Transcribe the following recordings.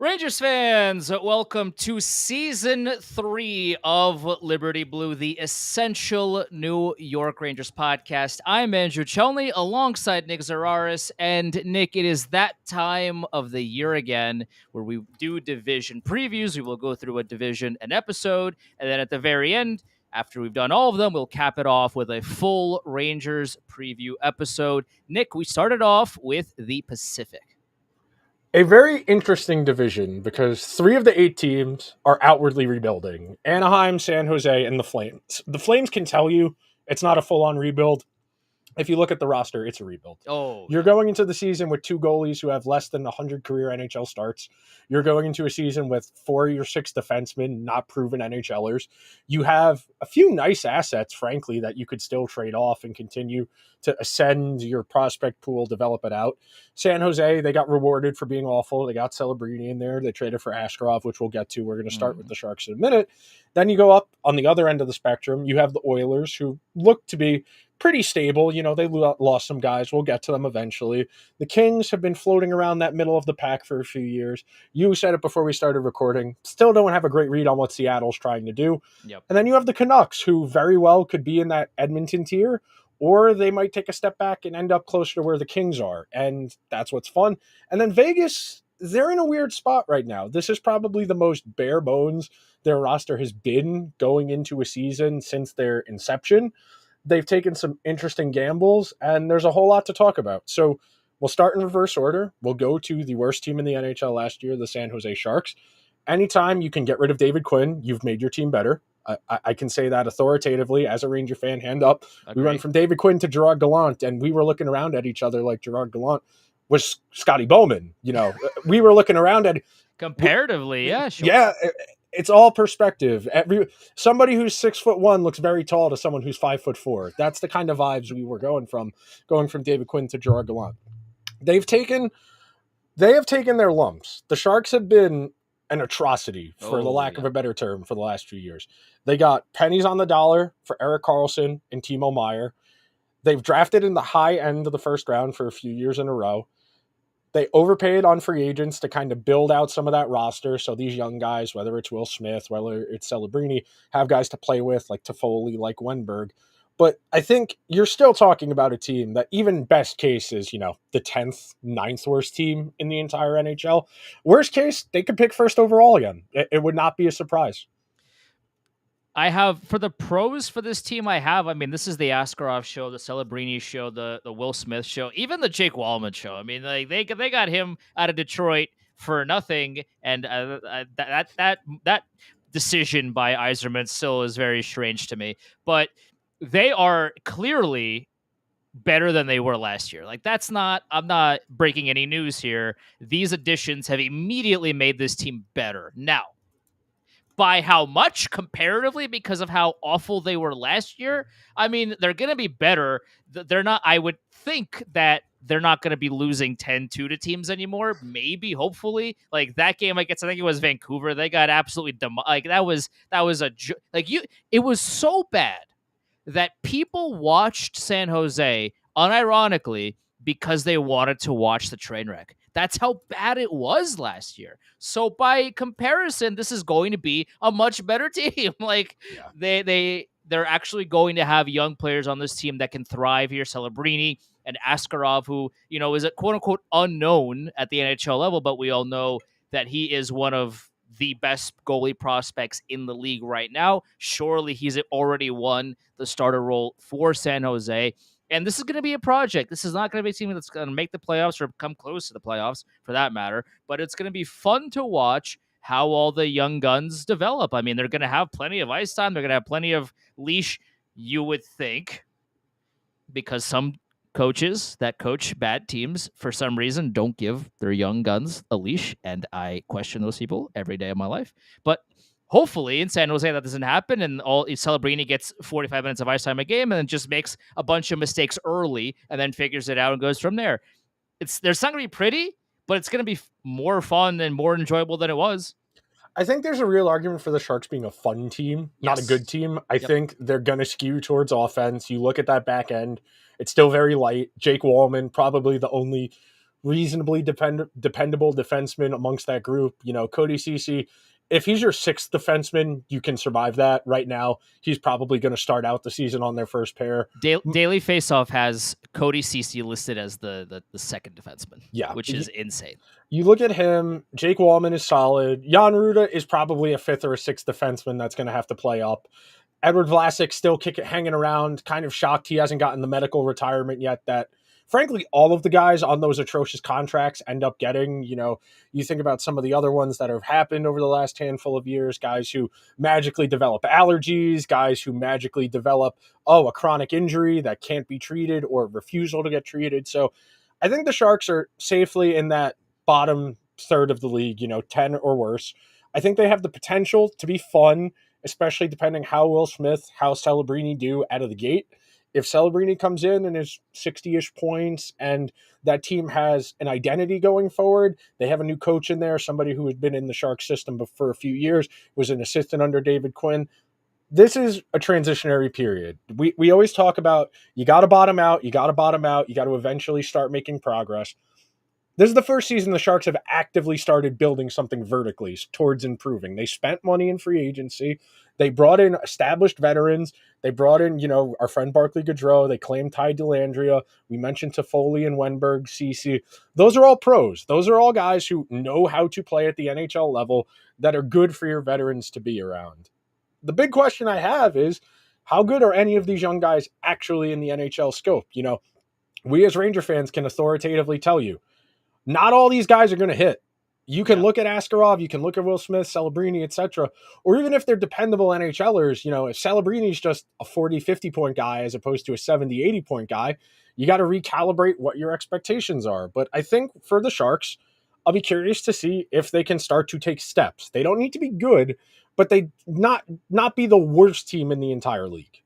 Rangers fans, welcome to season 3 of Liberty Blue, the essential New York Rangers podcast. I'm Andrew Chelney alongside Nick Zararis. And Nick, it is that time of the year again where we do division previews. We will go through a division an episode. And then at the very end, after we've done all of them, we'll cap it off with a full Rangers preview episode. Nick, we started off with the Pacific. A very interesting division because 3 of the 8 teams are outwardly rebuilding. Anaheim, San Jose, and the Flames. The Flames can tell you it's not a full-on rebuild. If you look at the roster, it's a rebuild. You're going into the season with 2 goalies who have less than 100 career NHL starts. You're going into a season with 4 or 6 defensemen, not proven NHLers. You have a few nice assets, frankly, that you could still trade off and continue to ascend your prospect pool, develop it out. San Jose, they got rewarded for being awful. They got Celebrini in there. They traded for Askarov, which we'll get to. We're going to start with the Sharks in a minute. Then you go up on the other end of the spectrum. You have the Oilers, who look to be pretty stable. You know, they lost some guys. We'll get to them eventually. The Kings have been floating around that middle of the pack for a few years. You said it before we started recording. Still don't have a great read on what Seattle's trying to do. Yep. And then you have the Canucks, who very well could be in that Edmonton tier, or they might take a step back and end up closer to where the Kings are. And that's what's fun. And then Vegas, they're in a weird spot right now. This is probably the most bare bones their roster has been going into a season since their inception. They've taken some interesting gambles, and there's a whole lot to talk about. So we'll start in reverse order. We'll go to the worst team in the NHL last year, the San Jose Sharks. Anytime you can get rid of David Quinn, you've made your team better. I can say that authoritatively as a Ranger fan, hand up. Agreed. We went from David Quinn to Gerard Gallant, and we were looking around at each other like Gerard Gallant was Scotty Bowman. You know, we were looking around at... Comparatively, yeah, sure. Yeah, it's all perspective. Somebody who's 6'1" looks very tall to someone who's 5'4". That's the kind of vibes we were going from David Quinn to Gerard Gallant. They have taken their lumps. The Sharks have been an atrocity, for the lack of a better term, for the last few years. They got pennies on the dollar for Erik Karlsson and Timo Meier. They've drafted in the high end of the first round for a few years in a row. They overpaid on free agents to kind of build out some of that roster. So these young guys, whether it's Will Smith, whether it's Celebrini, have guys to play with like Toffoli, like Wenberg. But I think you're still talking about a team that even best case is, the 10th, 9th worst team in the entire NHL. Worst case, they could pick first overall again. It would not be a surprise. I have, for the pros for this team, this is the Askarov show, the Celebrini show, the Will Smith show, even the Jake Wallman show. I mean, like they got him out of Detroit for nothing, and that decision by Yzerman still is very strange to me. But they are clearly better than they were last year. Like I'm not breaking any news here. These additions have immediately made this team better. Now, by how much comparatively because of how awful they were last year? I mean, they're going to be better. They're not, I would think that they're not going to be losing 10-2 to teams anymore. Maybe, hopefully. Like that game, I think it was Vancouver. They got absolutely that was it was so bad that people watched San Jose unironically because they wanted to watch the train wreck. That's how bad it was last year. So by comparison, this is going to be a much better team. They're actually going to have young players on this team that can thrive here. Celebrini and Askarov, who, is a quote unquote unknown at the NHL level, but we all know that he is one of the best goalie prospects in the league right now. Surely he's already won the starter role for San Jose. And this is going to be a project. This is not going to be a team that's going to make the playoffs or come close to the playoffs, for that matter. But it's going to be fun to watch how all the young guns develop. I mean, they're going to have plenty of ice time. They're going to have plenty of leash, you would think, because some coaches that coach bad teams, for some reason, don't give their young guns a leash. And I question those people every day of my life. But hopefully in San Jose that doesn't happen, and Celebrini gets 45 minutes of ice time a game and then just makes a bunch of mistakes early and then figures it out and goes from there. There's not going to be pretty, but it's going to be more fun and more enjoyable than it was. I think there's a real argument for the Sharks being a fun team, not a good team. I think they're going to skew towards offense. You look at that back end, it's still very light. Jake Wallman, probably the only reasonably dependable defensemen amongst that group. You know, Cody Ceci, if he's your sixth defenseman, you can survive that. Right now, he's probably going to start out the season on their first pair. Daily Faceoff has Cody Ceci listed as the second defenseman, Yeah. which is insane. You look at him, Jake Wallman is solid. Jan Ruda is probably a fifth or a sixth defenseman that's going to have to play up. Edward Vlasic still hanging around, kind of shocked he hasn't gotten the medical retirement yet that, frankly, all of the guys on those atrocious contracts end up getting. You know, you think about some of the other ones that have happened over the last handful of years, guys who magically develop allergies, guys who magically develop, a chronic injury that can't be treated or refusal to get treated. So I think the Sharks are safely in that bottom third of the league, 10 or worse. I think they have the potential to be fun, especially depending how Will Smith, how Celebrini do out of the gate. If Celebrini comes in and is 60-ish points and that team has an identity going forward, they have a new coach in there, somebody who had been in the Sharks system for a few years, was an assistant under David Quinn. This is a transitionary period. We always talk about you got to bottom out, you got to eventually start making progress. This is the first season the Sharks have actively started building something vertically towards improving. They spent money in free agency. They brought in established veterans. They brought in, our friend Barclay Goodrow. They claimed Ty Dellandrea. We mentioned Toffoli and Wenberg, Ceci. Those are all pros. Those are all guys who know how to play at the NHL level that are good for your veterans to be around. The big question I have is, how good are any of these young guys actually in the NHL scope? We as Ranger fans can authoritatively tell you, not all these guys are going to hit. You can look at Askarov, you can look at Will Smith, Celebrini, etc. Or even if they're dependable NHLers, if Celebrini's just a 40, 50 point guy as opposed to a 70, 80 point guy, you got to recalibrate what your expectations are. But I think for the Sharks, I'll be curious to see if they can start to take steps. They don't need to be good, but they not be the worst team in the entire league.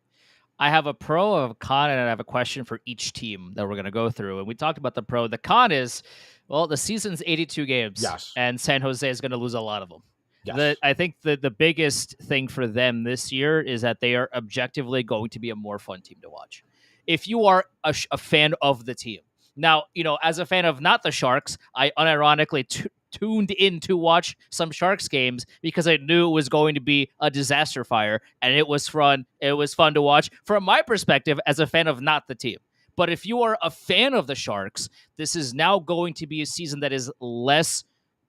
I have a pro, I have a con, and I have a question for each team that we're going to go through. And we talked about the pro. The con is, the season's 82 games. Yes. And San Jose is going to lose a lot of them. Yes. I think the biggest thing for them this year is that they are objectively going to be a more fun team to watch. If you are a fan of the team. Now, as a fan of not the Sharks, I unironically tuned in to watch some Sharks games because I knew it was going to be a disaster fire, and it was fun. It was fun to watch from my perspective as a fan of not the team. But if you are a fan of the Sharks, this is now going to be a season that is less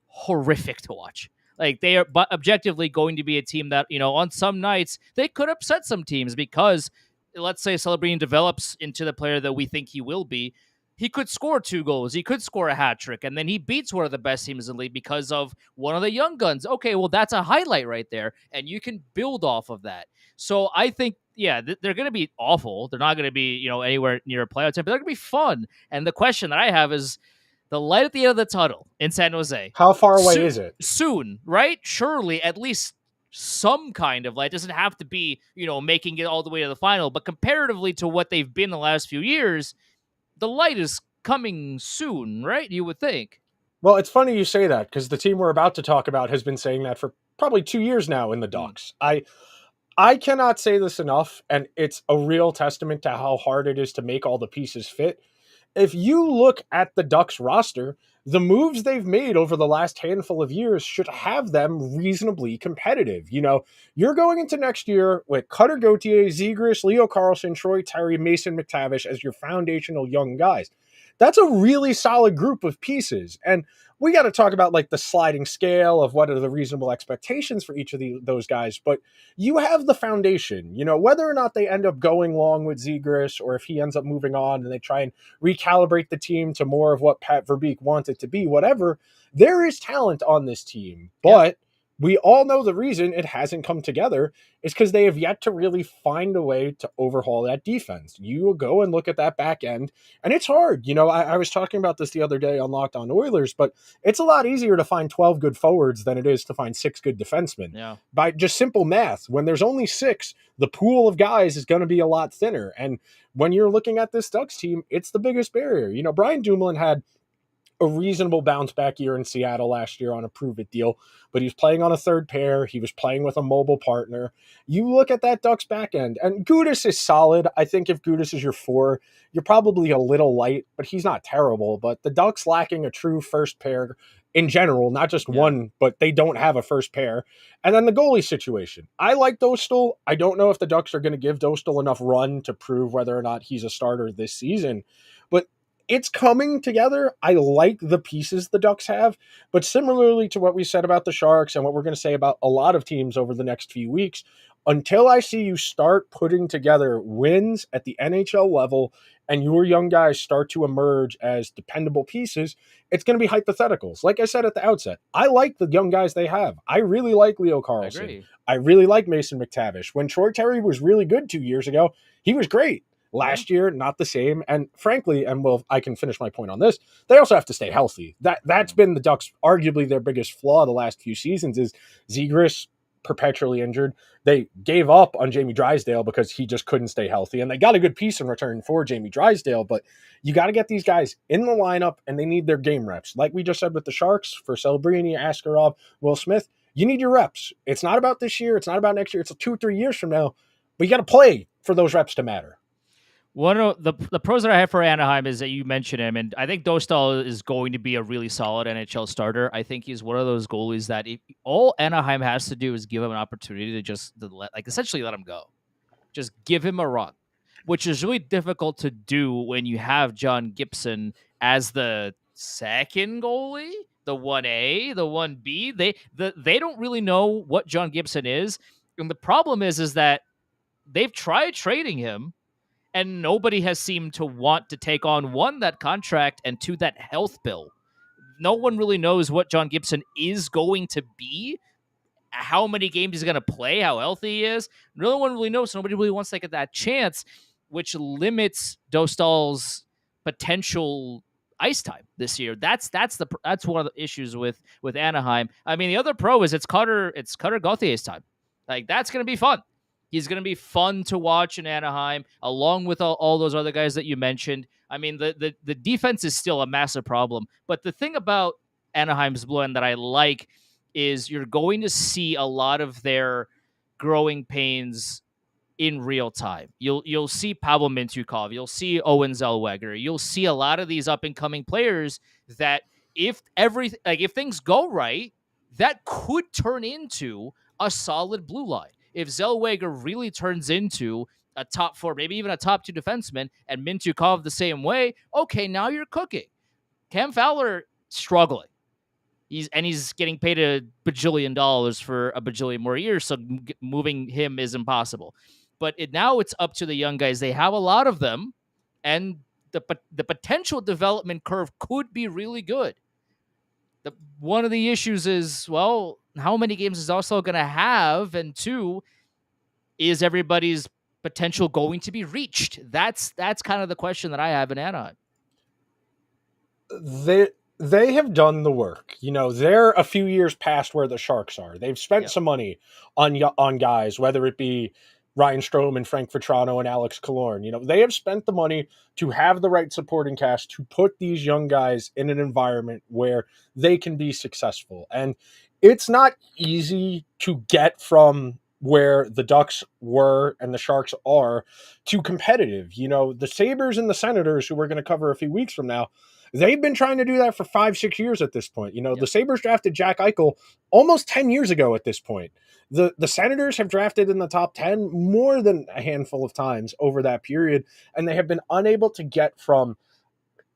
horrific to watch. Like, they are objectively going to be a team that, on some nights they could upset some teams because, let's say Celebrini develops into the player that we think he will be. He could score 2 goals. He could score a hat trick, and then he beats one of the best teams in the league because of one of the young guns. Okay, well, that's a highlight right there, and you can build off of that. So I think, they're going to be awful. They're not going to be, anywhere near a playoff team, but they're going to be fun. And the question that I have is the light at the end of the tunnel in San Jose. How far away is it? Soon, right? Surely, at least some kind of light. It doesn't have to be, making it all the way to the final, but comparatively to what they've been the last few years, the light is coming soon, right? You would think. Well, it's funny you say that because the team we're about to talk about has been saying that for probably 2 years now in the Ducks. I cannot say this enough, and it's a real testament to how hard it is to make all the pieces fit. If you look at the Ducks roster, the moves they've made over the last handful of years should have them reasonably competitive. You're going into next year with Cutter Gauthier, Zegras, Leo Carlsson, Troy Terry, Mason McTavish as your foundational young guys. That's a really solid group of pieces. And we got to talk about like the sliding scale of what are the reasonable expectations for each of those guys. But you have the foundation, whether or not they end up going long with Zegras or if he ends up moving on and they try and recalibrate the team to more of what Pat Verbeek wanted to be, whatever, there is talent on this team. But we all know the reason it hasn't come together is because they have yet to really find a way to overhaul that defense. You will go and look at that back end, and it's hard. I was talking about this the other day on Locked On Oilers, but it's a lot easier to find 12 good forwards than it is to find 6 good defensemen. Yeah. By just simple math, when there's only 6, the pool of guys is going to be a lot thinner. And when you're looking at this Ducks team, it's the biggest barrier. Brian Dumoulin had a reasonable bounce back year in Seattle last year on a prove it deal, but he's playing on a third pair. He was playing with a mobile partner. You look at that Ducks back end, and Gudas is solid. I think if Gudas is your 4, you're probably a little light, but he's not terrible. But the Ducks lacking a true first pair in general, not just one, but they don't have a first pair. And then the goalie situation. I like Dostal. I don't know if the Ducks are going to give Dostal enough run to prove whether or not he's a starter this season, but it's coming together. I like the pieces the Ducks have, but similarly to what we said about the Sharks and what we're going to say about a lot of teams over the next few weeks, until I see you start putting together wins at the NHL level and your young guys start to emerge as dependable pieces, it's going to be hypotheticals. Like I said at the outset, I like the young guys they have. I really like Leo Carlson. I really like Mason McTavish. When Troy Terry was really good 2 years ago, he was great. Last year, not the same. And frankly, and I can finish my point on this, they also have to stay healthy. That's been the Ducks' arguably their biggest flaw the last few seasons is Zararis perpetually injured. They gave up on Jamie Drysdale because he just couldn't stay healthy. And they got a good piece in return for Jamie Drysdale, but you got to get these guys in the lineup and they need their game reps. Like we just said with the Sharks, for Celebrini, Askarov, Will Smith, you need your reps. It's not about this year. It's not about next year. It's 2 or 3 years from now, but you got to play for those reps to matter. One of the pros that I have for Anaheim is that you mentioned him, and I think Dostal is going to be a really solid NHL starter. I think he's one of those goalies that all Anaheim has to do is give him an opportunity to essentially let him go. Just give him a run, which is really difficult to do when you have John Gibson as the second goalie, the 1A, the 1B. They don't really know what John Gibson is, and the problem is that they've tried trading him, and nobody has seemed to want to take on, 1, that contract, and 2, that health bill. No one really knows what John Gibson is going to be, how many games he's going to play, how healthy he is. No one really knows. Nobody really wants to get that chance, which limits Dostal's potential ice time this year. That's one of the issues with Anaheim. I mean, the other pro is it's Cutter Gauthier's time. Like, that's going to be fun. He's going to be fun to watch in Anaheim, along with all those other guys that you mentioned. I mean, the defense is still a massive problem. But the thing about Anaheim's blue end that I like is you're going to see a lot of their growing pains in real time. You'll see Pavel Mintyukov, you'll see Owen Zellweger, you'll see a lot of these up and coming players that if things go right, that could turn into a solid blue line. If Zellweger really turns into a top 4, maybe even a top 2 defenseman, and Mintyukov the same way, okay, now you're cooking. Cam Fowler struggling. He's getting paid $1 bajillion for a bajillion more years, so moving him is impossible. But now it's up to the young guys. They have a lot of them, and the potential development curve could be really good. One of the issues is, well, how many games is also going to have, and 2, is everybody's potential going to be reached? That's kind of the question that I have in Anaheim. They have done the work. You know, they're a few years past where the Sharks are. They've spent some money on guys, whether it be Ryan Strome and Frank Vetrano and Alex Killorn. You know, they have spent the money to have the right supporting cast to put these young guys in an environment where they can be successful. And it's not easy to get from where the Ducks were and the Sharks are to competitive. You know, the Sabres and the Senators, who we're going to cover a few weeks from now, they've been trying to do that for 5-6 years at this point. You know, the Sabres drafted Jack Eichel almost 10 years ago at this point. The Senators have drafted in the top 10 more than a handful of times over that period, and they have been unable to get from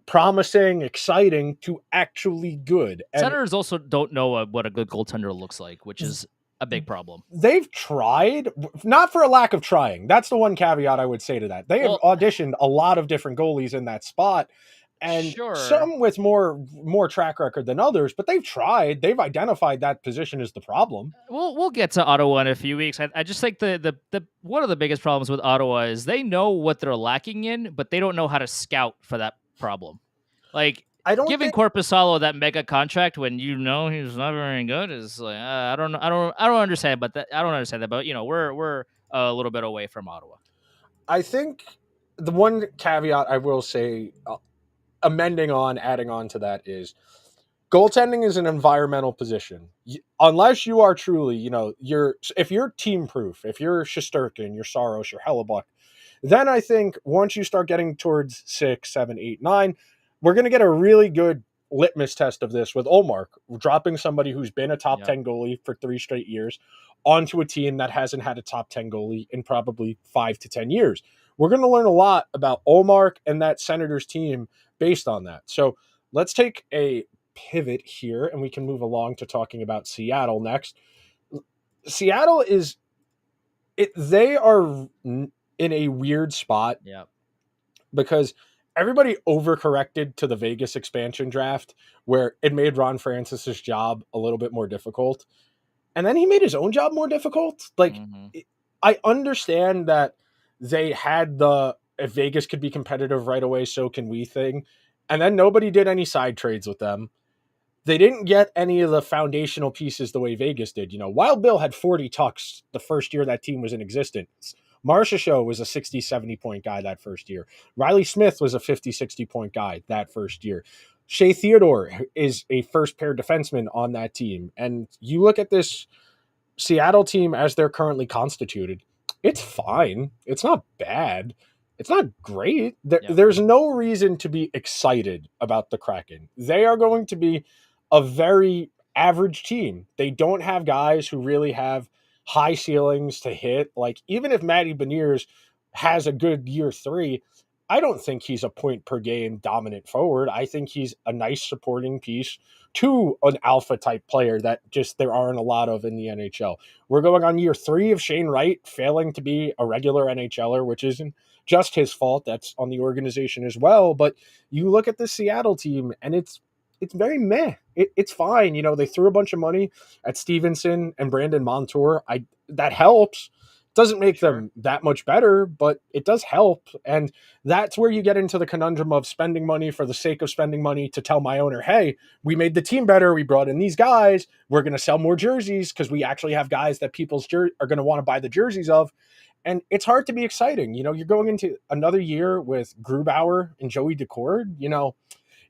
promising, exciting to actually good. And Senators also don't know what a good goaltender looks like, which is a big problem. They've tried, not for a lack of trying. That's the one caveat I would say to that. They have auditioned a lot of different goalies in that spot, and some with more track record than others, but they've tried. They've identified that position as the problem. We'll get to Ottawa in a few weeks. I just think the one of the biggest problems with Ottawa is they know what they're lacking in, but they don't know how to scout for that problem. Like, giving Korpisalo that mega contract when you know he's not very good is like, I don't understand. But I don't understand that. But you know, we're a little bit away from Ottawa. I think the one caveat I will say adding on to that is goaltending is an environmental position. Unless you are truly, if you're team proof, if you're Shesterkin, you're Saros, you're Hellebuck, then I think once you start getting towards 6, 7, 8, 9, we're going to get a really good litmus test of this with Olmark, dropping somebody who's been a top 10 goalie for 3 straight years onto a team that hasn't had a top 10 goalie in probably 5 to 10 years. We're going to learn a lot about Olmark and that Senators team based on that. So let's take a pivot here and we can move along to talking about Seattle next. Seattle they are in a weird spot because everybody overcorrected to the Vegas expansion draft where it made Ron Francis's job a little bit more difficult. And then he made his own job more difficult. I understand that they had if Vegas could be competitive right away, so can we thing. And then nobody did any side trades with them. They didn't get any of the foundational pieces the way Vegas did. Wild Bill had 40 tucks the first year that team was in existence. Marchessault was a 60, 70-point guy that first year. Riley Smith was a 50, 60-point guy that first year. Shea Theodore is a first-pair defenseman on that team. And you look at this Seattle team as they're currently constituted. It's fine. It's not bad. It's not great. There's no reason to be excited about the Kraken. They are going to be a very average team. They don't have guys who really have high ceilings to hit. Like, even if Matty Beniers has a good year 3, I don't think he's a point per game dominant forward. I think he's a nice supporting piece to an alpha type player that just there aren't a lot of in the NHL. We're going on year 3 of Shane Wright failing to be a regular NHLer, which isn't just his fault. That's on the organization as well. But you look at the Seattle team and it's very meh. It's fine. They threw a bunch of money at Stevenson and Brandon Montour. That helps. Doesn't make them that much better, but it does help. And that's where you get into the conundrum of spending money for the sake of spending money to tell my owner, hey, we made the team better. We brought in these guys. We're going to sell more jerseys because we actually have guys that people's are going to want to buy the jerseys of. And it's hard to be exciting. You're going into another year with Grubauer and Joey Decord.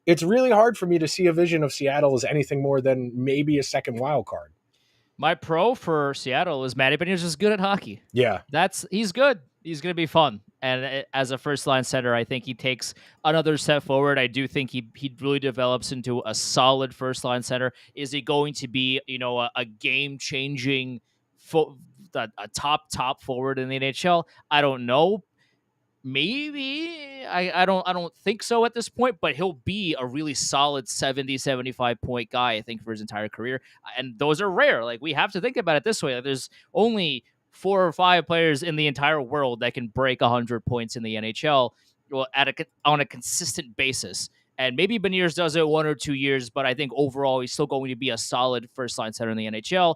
It's really hard for me to see a vision of Seattle as anything more than maybe a second wild card. My pro for Seattle is Matty Beniers is good at hockey. Yeah. He's good. He's going to be fun. And as a first-line center, I think he takes another step forward. I do think he really develops into a solid first-line center. Is he going to be, a game-changing, a top forward in the NHL? I don't know. Maybe. I don't think so at this point, but he'll be a really solid 70, 75-point guy, I think, for his entire career. And those are rare. Like, we have to think about it this way. Like, there's only 4 or 5 players in the entire world that can break 100 points in the NHL on a consistent basis. And maybe Beniers does it 1 or 2 years, but I think overall he's still going to be a solid first-line center in the NHL.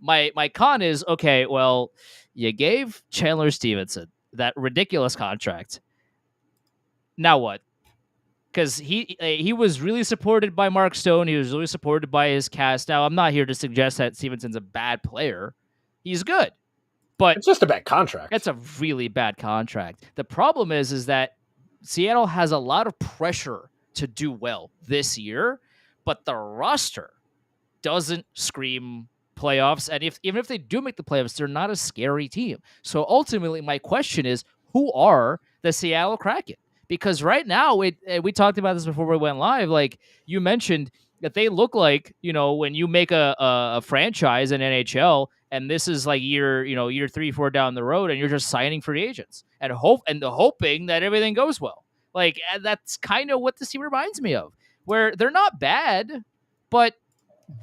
My con is, okay, well, you gave Chandler Stevenson that ridiculous contract. Now what? Because he was really supported by Mark Stone. He was really supported by his cast. Now, I'm not here to suggest that Stevenson's a bad player. He's good. But it's just a bad contract. It's a really bad contract. The problem is that Seattle has a lot of pressure to do well this year, but the roster doesn't scream playoffs. And even if they do make the playoffs, they're not a scary team. So ultimately, my question is, who are the Seattle Kraken? Because right now, we talked about this before we went live. Like you mentioned, that they look like, when you make a franchise in NHL, and this is like year 3, 4 down the road, and you're just signing free agents and hoping that everything goes well. Like, that's kind of what this team reminds me of, where they're not bad, but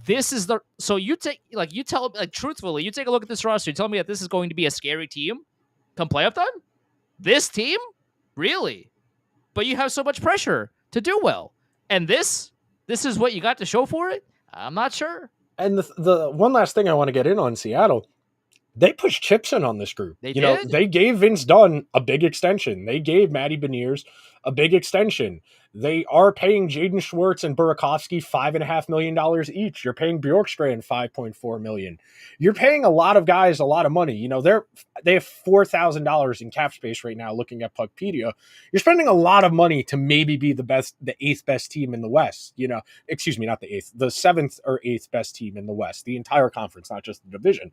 this is so truthfully, you take a look at this roster, you tell me that this is going to be a scary team come playoff time? This team? Really? But you have so much pressure to do well. And this is what you got to show for it? I'm not sure. And the one last thing I want to get in on Seattle, they pushed chips in on this group. They You know, did? they gave Vince Dunn a big extension. They gave Matty Beniers a big extension. They are paying Jaden Schwartz and Burakovsky $5.5 million each. You're paying Bjorkstrand $5.4 million. You're paying a lot of guys a lot of money. You know, they have $4,000 in cap space right now. Looking at Puckpedia, you're spending a lot of money to maybe be the eighth best team in the West. You know, excuse me, not the eighth, the seventh or eighth best team in the West, the entire conference, not just the division.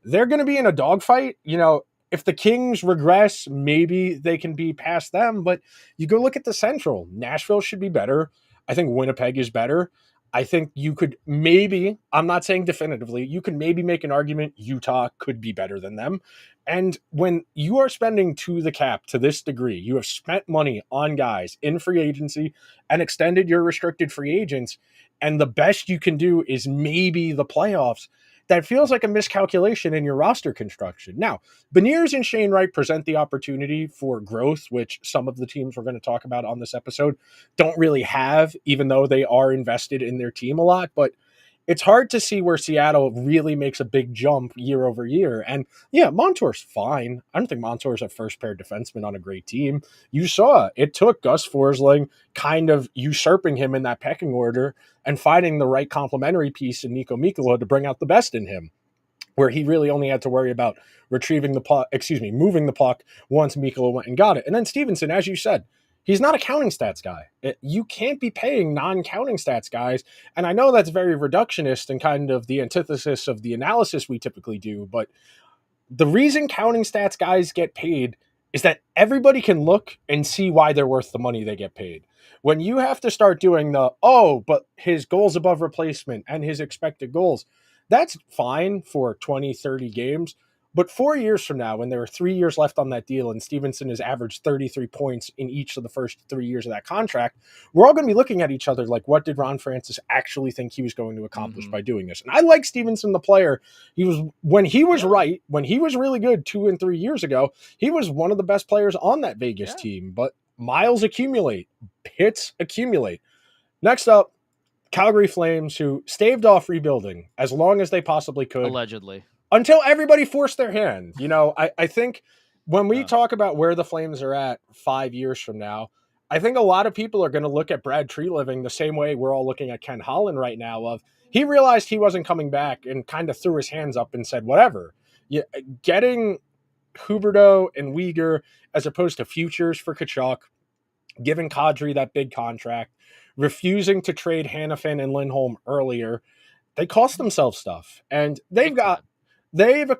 They're going to be in a dogfight. You know, if the Kings regress, maybe they can be past them. But you go look at the Central. Nashville should be better. I think Winnipeg is better. I think you could maybe, I'm not saying definitively, you could maybe make an argument Utah could be better than them. And when you are spending to the cap to this degree, you have spent money on guys in free agency and extended your restricted free agents, and the best you can do is maybe the playoffs. That feels like a miscalculation in your roster construction. Now, Beniers and Shane Wright present the opportunity for growth, which some of the teams we're going to talk about on this episode don't really have, even though they are invested in their team a lot. But it's hard to see where Seattle really makes a big jump year over year. And yeah, Montour's fine. I don't think Montour's a first pair defenseman on a great team. You saw it took Gus Forsling kind of usurping him in that pecking order and finding the right complementary piece in Nico Mikkola to bring out the best in him, where he really only had to worry about moving the puck once Mikkola went and got it. And then Stevenson, as you said, he's not a counting stats guy. You can't be paying non-counting stats guys. And I know that's very reductionist and kind of the antithesis of the analysis we typically do, but the reason counting stats guys get paid is that everybody can look and see why they're worth the money they get paid. When you have to start doing but his goals above replacement and his expected goals, that's fine for 20, 30 games. But 4 years from now, when there are 3 years left on that deal and Stevenson has averaged 33 points in each of the first 3 years of that contract, we're all going to be looking at each other like, what did Ron Francis actually think he was going to accomplish by doing this? And I like Stevenson, the player. When he was really good 2 and 3 years ago, he was one of the best players on that Vegas team. But miles accumulate, hits accumulate. Next up, Calgary Flames, who staved off rebuilding as long as they possibly could. Allegedly. Until everybody forced their hand. You know, I think when we talk about where the Flames are at 5 years from now, I think a lot of people are going to look at Brad Treliving the same way we're all looking at Ken Holland right now. Of he realized he wasn't coming back and kind of threw his hands up and said, whatever. Getting Huberdeau and Uyghur as opposed to futures for Kachuk, giving Kadri that big contract, refusing to trade Hannafin and Lindholm earlier, they cost themselves stuff. And they've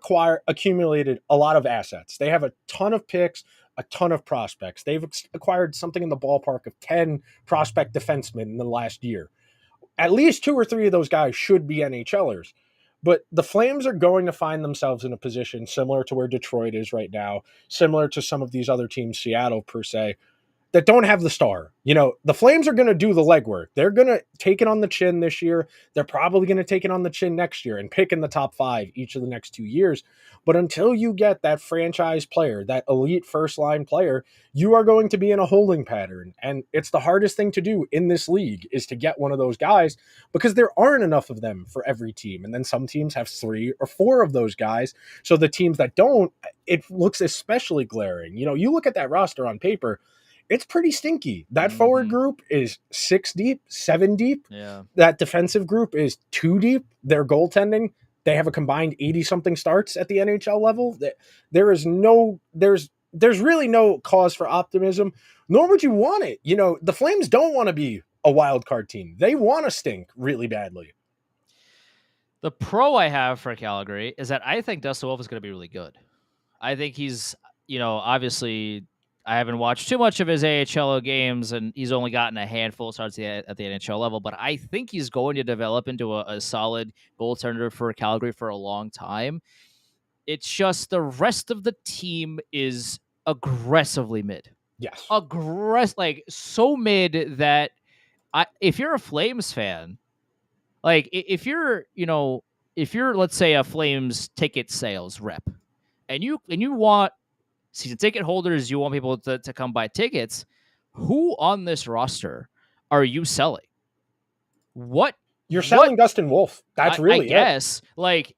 accumulated a lot of assets. They have a ton of picks, a ton of prospects. They've acquired something in the ballpark of 10 prospect defensemen in the last year. At least 2 or 3 of those guys should be NHLers. But the Flames are going to find themselves in a position similar to where Detroit is right now, similar to some of these other teams, Seattle per se, that don't have the star. You know, the Flames are going to do the legwork. They're going to take it on the chin this year. They're probably going to take it on the chin next year and pick in the top 5 each of the next 2 years. But until you get that franchise player, that elite first line player, you are going to be in a holding pattern. And it's the hardest thing to do in this league is to get one of those guys because there aren't enough of them for every team. And then some teams have 3 or 4 of those guys. So the teams that don't, it looks especially glaring. You know, you look at that roster on paper, it's pretty stinky. That forward group is 6 deep, 7 deep. Yeah. That defensive group is 2 deep. Their goaltending, they have a combined 80-something starts at the NHL level. There's really no cause for optimism, nor would you want it. You know, the Flames don't want to be a wild card team. They want to stink really badly. The pro I have for Calgary is that I think Dustin Wolf is going to be really good. I think he's, obviously I haven't watched too much of his AHL games, and he's only gotten a handful of starts at the NHL level, but I think he's going to develop into a solid goaltender for Calgary for a long time. It's just the rest of the team is aggressively mid. Yes. Like so mid that if you're a Flames fan, like if you're let's say a Flames ticket sales rep and you want season ticket holders, you want people to come buy tickets, who on this roster are you selling? You're selling Dustin Wolf. That's really I guess. Like,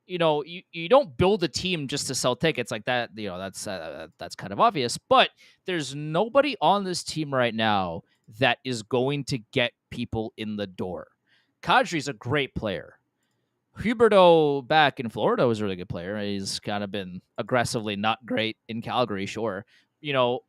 you don't build a team just to sell tickets like that. That's kind of obvious. But there's nobody on this team right now that is going to get people in the door. Kadri's a great player. Huberdeau back in Florida was a really good player. He's kind of been aggressively not great in Calgary, sure.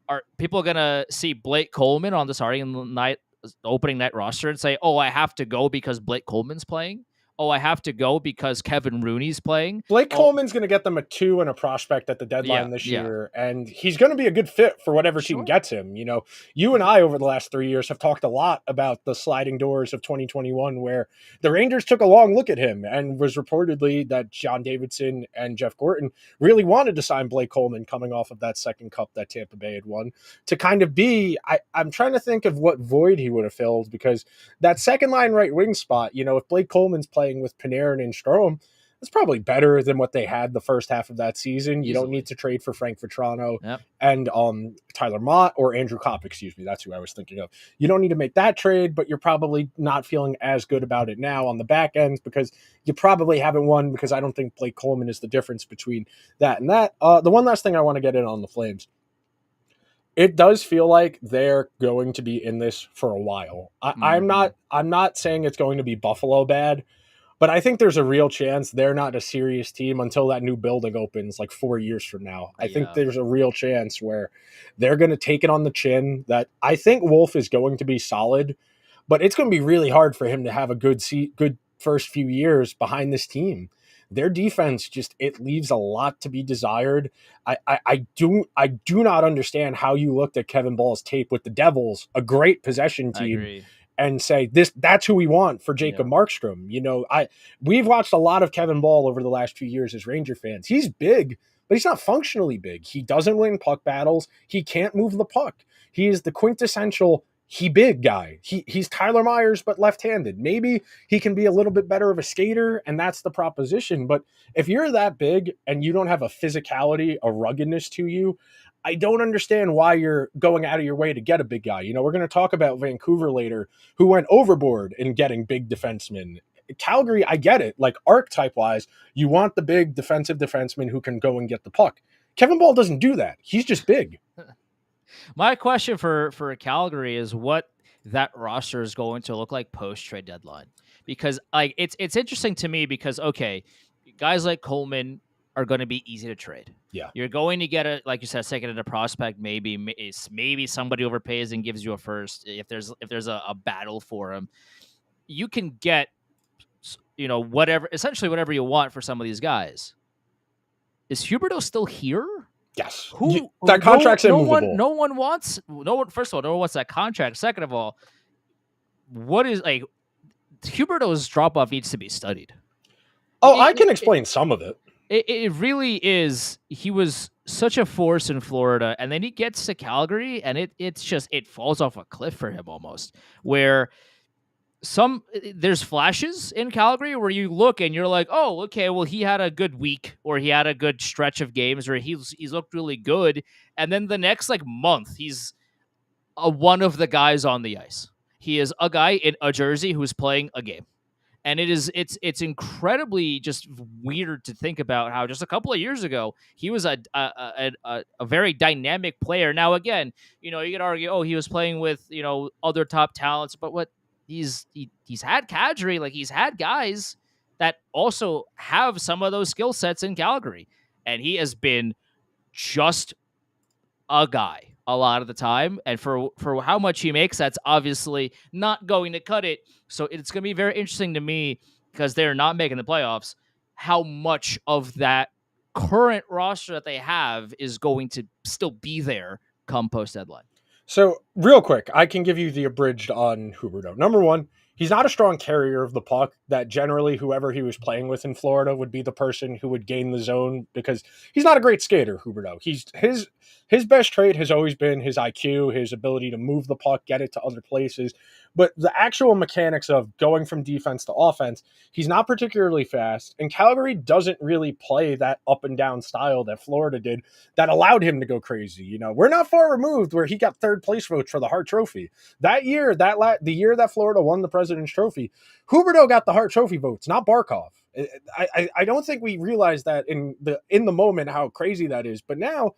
Are people gonna see Blake Coleman on the opening night roster and say, "Oh, I have to go because Blake Coleman's playing"? Oh, I have to go because Kevin Rooney's playing. Blake Oh, Coleman's going to get them a 2 and a prospect at the deadline this yeah, year, and he's going to be a good fit for whatever team sure. gets him. You and I over the last 3 years have talked a lot about the sliding doors of 2021, where the Rangers took a long look at him, and was reportedly that John Davidson and Jeff Gorton really wanted to sign Blake Coleman coming off of that second cup that Tampa Bay had won to kind of be. I'm trying to think of what void he would have filled, because that second line right wing spot, if Blake Coleman's playing with Panarin and Strome, it's probably better than what they had the first half of that season. You don't need to trade for Frank Vetrano and Tyler Mott or Andrew Kopp, excuse me. That's who I was thinking of. You don't need to make that trade, but you're probably not feeling as good about it now on the back end, because you probably haven't won, because I don't think Blake Coleman is the difference between that and that. The one last thing I want to get in on the Flames. It does feel like they're going to be in this for a while. I'm not saying it's going to be Buffalo bad, but I think there's a real chance they're not a serious team until that new building opens like 4 years from now. I think there's a real chance where they're going to take it on the chin. That I think Wolf is going to be solid, but it's going to be really hard for him to have a good first few years behind this team. Their defense it leaves a lot to be desired. I do not understand how you looked at Kevin Ball's tape with the Devils, a great possession team, and say that's who we want for Jacob Markstrom. We've watched a lot of Kevin Ball over the last few years as Ranger fans. He's big, but he's not functionally big. He doesn't win puck battles. He can't move the puck. He is the quintessential big guy. He's Tyler Myers, but left-handed. Maybe he can be a little bit better of a skater, and that's the proposition. But if you're that big and you don't have a physicality, a ruggedness to you, I don't understand why you're going out of your way to get a big guy. We're going to talk about Vancouver later, who went overboard in getting big defensemen. Calgary, I get it. Like archetype-wise, you want the big defensive defenseman who can go and get the puck. Kevin Ball doesn't do that. He's just big. My question for Calgary is what that roster is going to look like post-trade deadline. Because it's interesting to me because, okay, guys like Coleman are going to be easy to trade. Yeah. You're going to get like you said, second and a prospect, maybe somebody overpays and gives you a first if there's a battle for him. You can get essentially whatever you want for some of these guys. Is Huberdeau still here? Yes. That contract's immovable. No one wants that contract. Second of all, what is Huberdeau's drop off needs to be studied. I can explain some of it. It really is. He was such a force in Florida, and then he gets to Calgary, and it falls off a cliff for him almost. Where there's flashes in Calgary where you look and you're like, oh, okay, well, he had a good week or he had a good stretch of games where he's looked really good, and then the next month he's one of the guys on the ice. He is a guy in a jersey who's playing a game. And it's incredibly just weird to think about how just a couple of years ago he was a very dynamic player. Now again, you could argue, he was playing with other top talents, but what he's had Kadri, he's had guys that also have some of those skill sets in Calgary, and he has been just a guy a lot of the time, and for how much he makes, that's obviously not going to cut it. So it's going to be very interesting to me, because they're not making the playoffs, how much of that current roster that they have is going to still be there come post deadline. So real quick, I can give you the abridged on Huberdeau. Number one, he's not a strong carrier of the puck. That generally whoever he was playing with in Florida would be the person who would gain the zone, because he's not a great skater, Huberdeau. His best trait has always been his IQ, his ability to move the puck, get it to other places. But the actual mechanics of going from defense to offense, he's not particularly fast. And Calgary doesn't really play that up and down style that Florida did that allowed him to go crazy. We're not far removed where he got third place votes for the Hart Trophy. That year, the year that Florida won the President's President's Trophy. Huberdeau got the Hart Trophy votes, not Barkov. I don't think we realize that in the moment how crazy that is. But now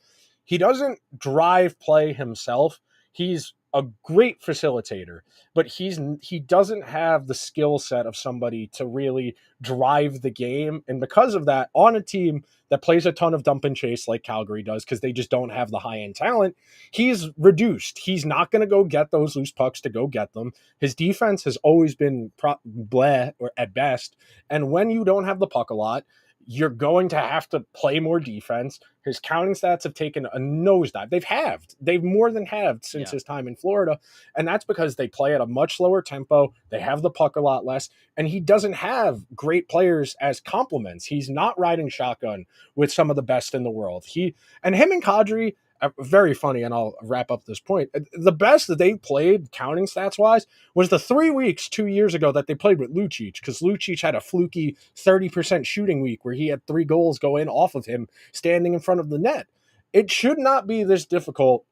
he doesn't drive play himself. He's a great facilitator, but he doesn't have the skill set of somebody to really drive the game. And because of that, on a team that plays a ton of dump and chase like Calgary does, because they just don't have the high end talent, he's reduced. He's not going to go get those loose pucks to go get them. His defense has always been bleh or at best. And when you don't have the puck a lot, you're going to have to play more defense. His counting stats have taken a nosedive. They've halved. They've more than halved since his time in Florida. And that's because they play at a much slower tempo. They have the puck a lot less. And he doesn't have great players as complements. He's not riding shotgun with some of the best in the world. Him and Kadri, very funny, and I'll wrap up this point. The best that they played, counting stats wise, was the 3 weeks 2 years ago that they played with Lucic, because Lucic had a fluky 30% shooting week where he had 3 goals go in off of him standing in front of the net. It should not be this difficult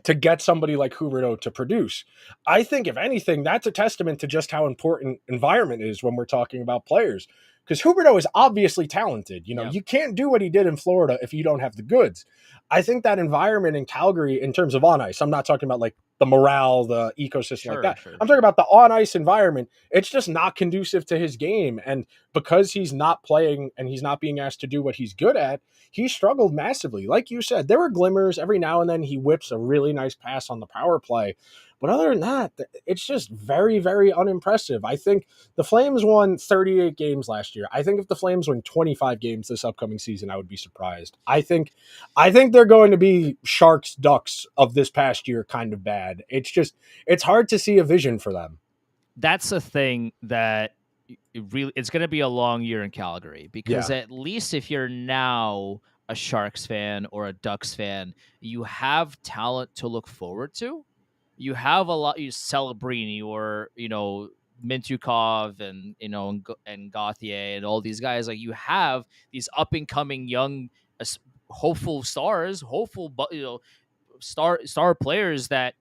to get somebody like Huberdeau to produce. I think, if anything, that's a testament to just how important environment is when we're talking about players. Because Huberdeau is obviously talented. You can't do what he did in Florida if you don't have the goods. I think that environment in Calgary, in terms of on ice, I'm not talking about like the morale, the ecosystem like that. I'm talking about the on ice environment. It's just not conducive to his game. And because he's not playing and he's not being asked to do what he's good at, he struggled massively. Like you said, there were glimmers. Every now and then he whips a really nice pass on the power play. But other than that, it's just very, very unimpressive. I think the Flames won 38 games last year. I think if the Flames win 25 games this upcoming season, I would be surprised. I think they're going to be Sharks Ducks of this past year kind of bad. It's hard to see a vision for them. That's a thing that it's going to be a long year in Calgary, because at least if you're now a Sharks fan or a Ducks fan, you have talent to look forward to. You have a lot. You Celebrini or Mintyukov and Gauthier and all these guys. Like, you have these up and coming young, hopeful stars, star players that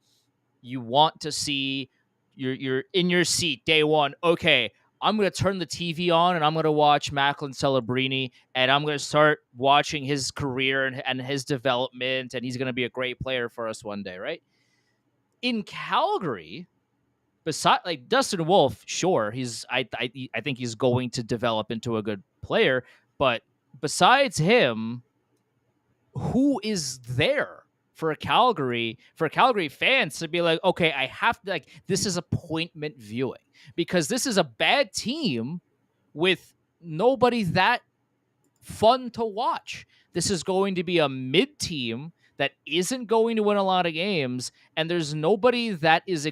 you want to see. You're in your seat day one. Okay, I'm going to turn the TV on and I'm going to watch Macklin Celebrini, and I'm going to start watching his career and his development, and he's going to be a great player for us one day, right? In Calgary, beside like Dustin Wolf, sure, I think he's going to develop into a good player, but besides him, who is there for Calgary fans to be like, okay, I have to, like, this is appointment viewing, because this is a bad team with nobody that fun to watch. This is going to be a mid team that isn't going to win a lot of games, and there's nobody that is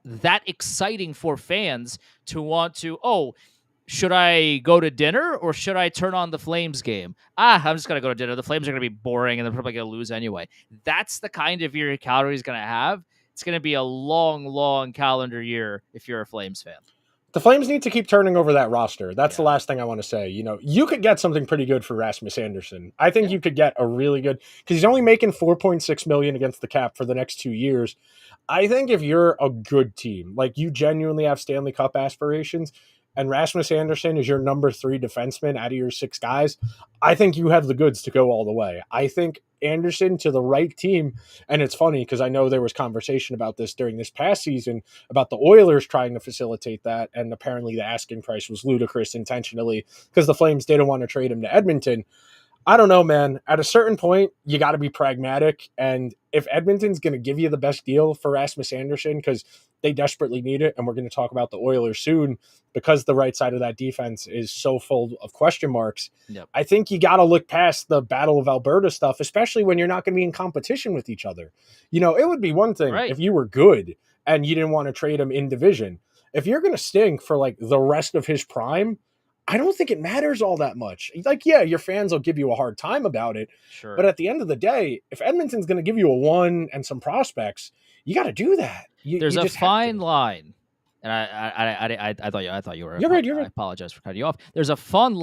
that exciting for fans to want to, should I go to dinner or should I turn on the Flames game? I'm just going to go to dinner. The Flames are going to be boring and they're probably going to lose anyway. That's the kind of year Calgary's going to have. It's going to be a long, long calendar year if you're a Flames fan. The Flames need to keep turning over that roster. That's the last thing I want to say. You could get something pretty good for Rasmus Andersson. I think you could get a really good, because he's only making $4.6 million against the cap for the next 2 years. I think if you're a good team, like you genuinely have Stanley Cup aspirations, and Rasmus Andersson is your number 3 defenseman out of your 6 guys, I think you have the goods to go all the way. I think Andersson to the right team, and it's funny because I know there was conversation about this during this past season about the Oilers trying to facilitate that, and apparently the asking price was ludicrous intentionally because the Flames didn't want to trade him to Edmonton. I don't know, man. At a certain point, you got to be pragmatic. And if Edmonton's going to give you the best deal for Rasmus Andersson, because they desperately need it, and we're going to talk about the Oilers soon, because the right side of that defense is so full of question marks, I think you got to look past the Battle of Alberta stuff, especially when you're not going to be in competition with each other. It would be one thing if you were good and you didn't want to trade him in division. If you're going to stink for like the rest of his prime, I don't think it matters all that much. Like, yeah, your fans will give you a hard time about it. Sure. But at the end of the day, if Edmonton's going to give you a 1 and some prospects, you got to do that. There's a fine line. And I thought you were. You're right. I apologize for cutting you off. There's a fine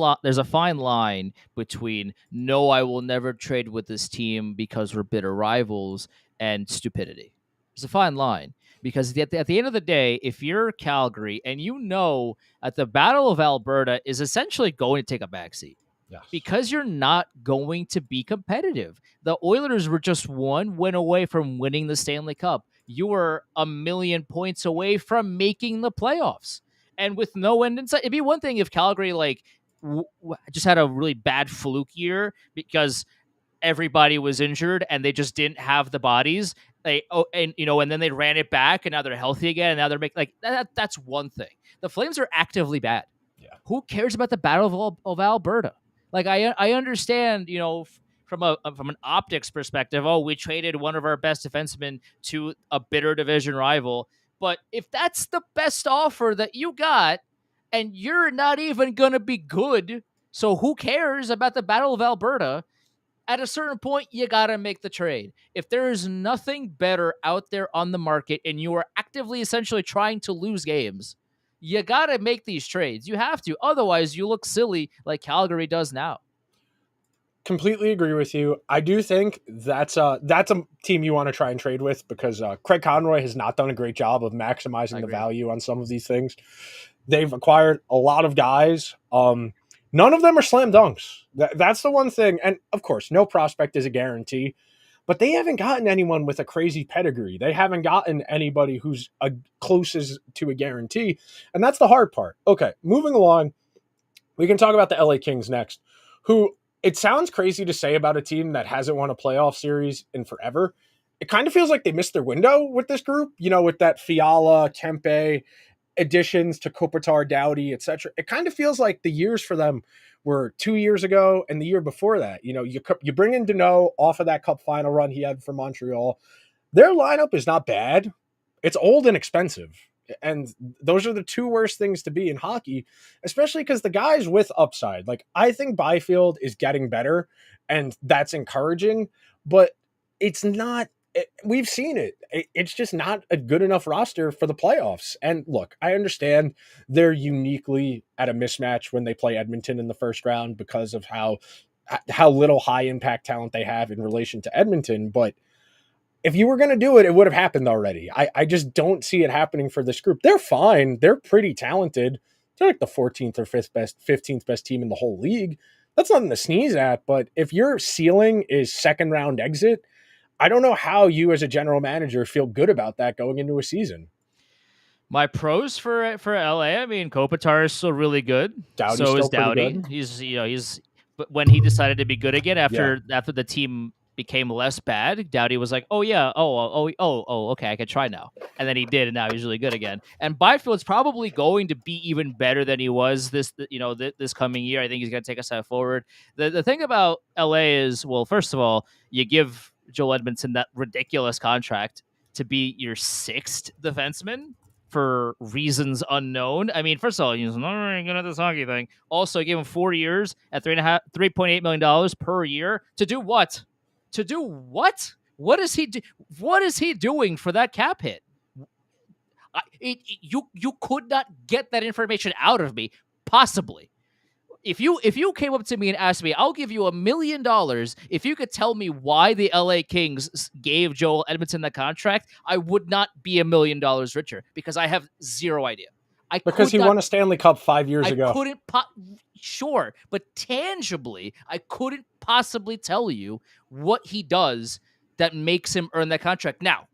line between no, I will never trade with this team because we're bitter rivals, and stupidity. There's a fine line, Because at the end of the day, if you're Calgary and you know that the Battle of Alberta is essentially going to take a backseat Yes. because you're not going to be competitive. The Oilers were just one win away from winning the Stanley Cup. You were a million points away from making the playoffs. And with no end in sight, it'd be one thing if Calgary just had a really bad fluke year because everybody was injured and they just didn't have the bodies. And then they ran it back and now they're healthy again and now they're making that's one thing. The Flames are actively bad. Yeah. Who cares about the Battle of Alberta? Like I understand, from an optics perspective, we traded one of our best defensemen to a bitter division rival. But if that's the best offer that you got and you're not even going to be good, so who cares about the Battle of Alberta? At a certain point, you got to make the trade. If there is nothing better out there on the market and you are actively essentially trying to lose games, you got to make these trades. You have to. Otherwise, you look silly like Calgary does now. Completely agree with you. I do think that's a team you want to try and trade with because Craig Conroy has not done a great job of maximizing the value on some of these things. They've acquired a lot of guys. None of them are slam dunks. That's the one thing. And of course, no prospect is a guarantee, but they haven't gotten anyone with a crazy pedigree. They haven't gotten anybody who's closest to a guarantee. And that's the hard part. Okay, moving along. We can talk about the LA Kings next, who it sounds crazy to say about a team that hasn't won a playoff series in forever. It kind of feels like they missed their window with this group, with that Fiala, Kempe additions to Kopitar, Doughty, etc. It kind of feels like the years for them were 2 years ago and the year before that. You bring in Deneau off of that Cup final run he had for Montreal. Their lineup is not bad. It's old and expensive. And those are the two worst things to be in hockey, especially because the guys with upside, like I think Byfield is getting better and that's encouraging, but it's not, we've seen it. It's just not a good enough roster for the playoffs. And look, I understand they're uniquely at a mismatch when they play Edmonton in the first round because of how little high impact talent they have in relation to Edmonton. But if you were going to do it, it would have happened already. I just don't see it happening for this group. They're fine. They're pretty talented. They're like the 14th or 15th best team in the whole league. That's nothing to sneeze at. But if your ceiling is second round exit, I don't know how you as a general manager feel good about that going into a season. My pros for LA, I mean, Kopitar is still really good. Doughty's so still is Doughty. good. He's but when he decided to be good again after the team became less bad, Doughty was like, okay, I can try now. And then he did, and now he's really good again. And Byfield's probably going to be even better than he was this coming year. I think he's going to take a step forward. The thing about LA is, well, first of all, you give Joel Edmondson that ridiculous contract to be your sixth defenseman for reasons unknown. I mean, first of all, he's not very good at this hockey thing. Also, I gave him 4 years at $3.8 million per year to do what? To do what? What is he? What is he doing for that cap hit? You could not get that information out of me, possibly. If you came up to me and asked me, I'll give you $1 million if you could tell me why the LA Kings gave Joel Edmondson that contract, I would not be $1 million richer because I have zero idea. Because he won a Stanley Cup 5 years ago. I couldn't sure, but tangibly, I couldn't possibly tell you what he does that makes him earn that contract. Now,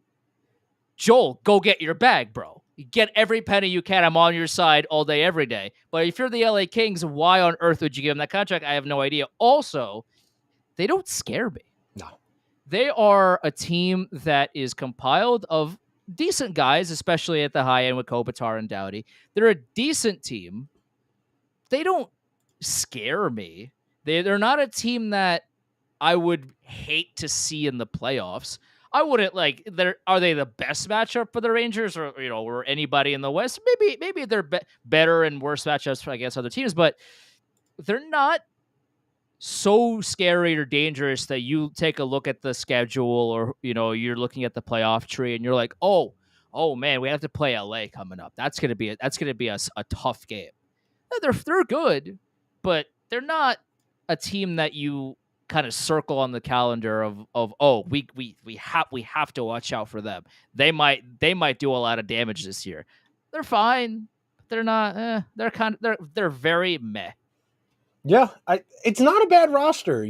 Joel, go get your bag, bro. You get every penny you can. I'm on your side all day, every day. But if you're the LA Kings, why on earth would you give him that contract? I have no idea. Also, they don't scare me. No. They are a team that is compiled of decent guys, especially at the high end with Kopitar and Doughty. They're a decent team. They don't scare me. They're not a team that I would hate to see in the playoffs. I wouldn't are they the best matchup for the Rangers or anybody in the West? Maybe they're better and worse matchups for, I guess, other teams, but they're not so scary or dangerous that you take a look at the schedule or, you're looking at the playoff tree and you're like, oh man, we have to play LA coming up. That's going to be a tough game. They're good, but they're not a team that you kind of circle on the calendar of oh, we have to watch out for them. They might do a lot of damage this year. They're fine. They're not. They're very meh. Yeah, it's not a bad roster.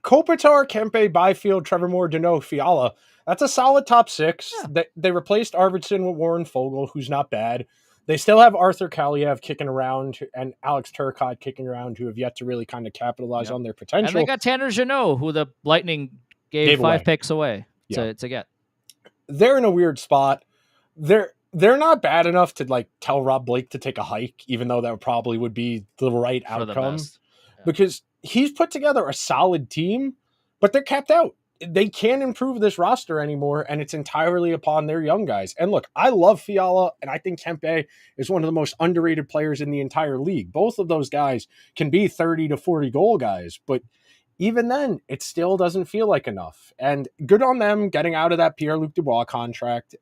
Kopitar, Kempe, Byfield, Trevor Moore, Deneau, Fiala. That's a solid top six. Yeah. They replaced Arvidsson with Warren Fogle, who's not bad. They still have Arthur Kaliev kicking around and Alex Turcotte kicking around, who have yet to really kind of capitalize on their potential. And they got Tanner Jeannot, who the Lightning gave 5 picks away to get. They're in a weird spot. They're not bad enough to like tell Rob Blake to take a hike, even though that probably would be the right outcome. Because he's put together a solid team, but they're capped out. They can't improve this roster anymore, and it's entirely upon their young guys. And look, I love Fiala, and I think Kempe is one of the most underrated players in the entire league. Both of those guys can be 30 to 40 goal guys, but even then, it still doesn't feel like enough. And good on them getting out of that Pierre-Luc Dubois contract.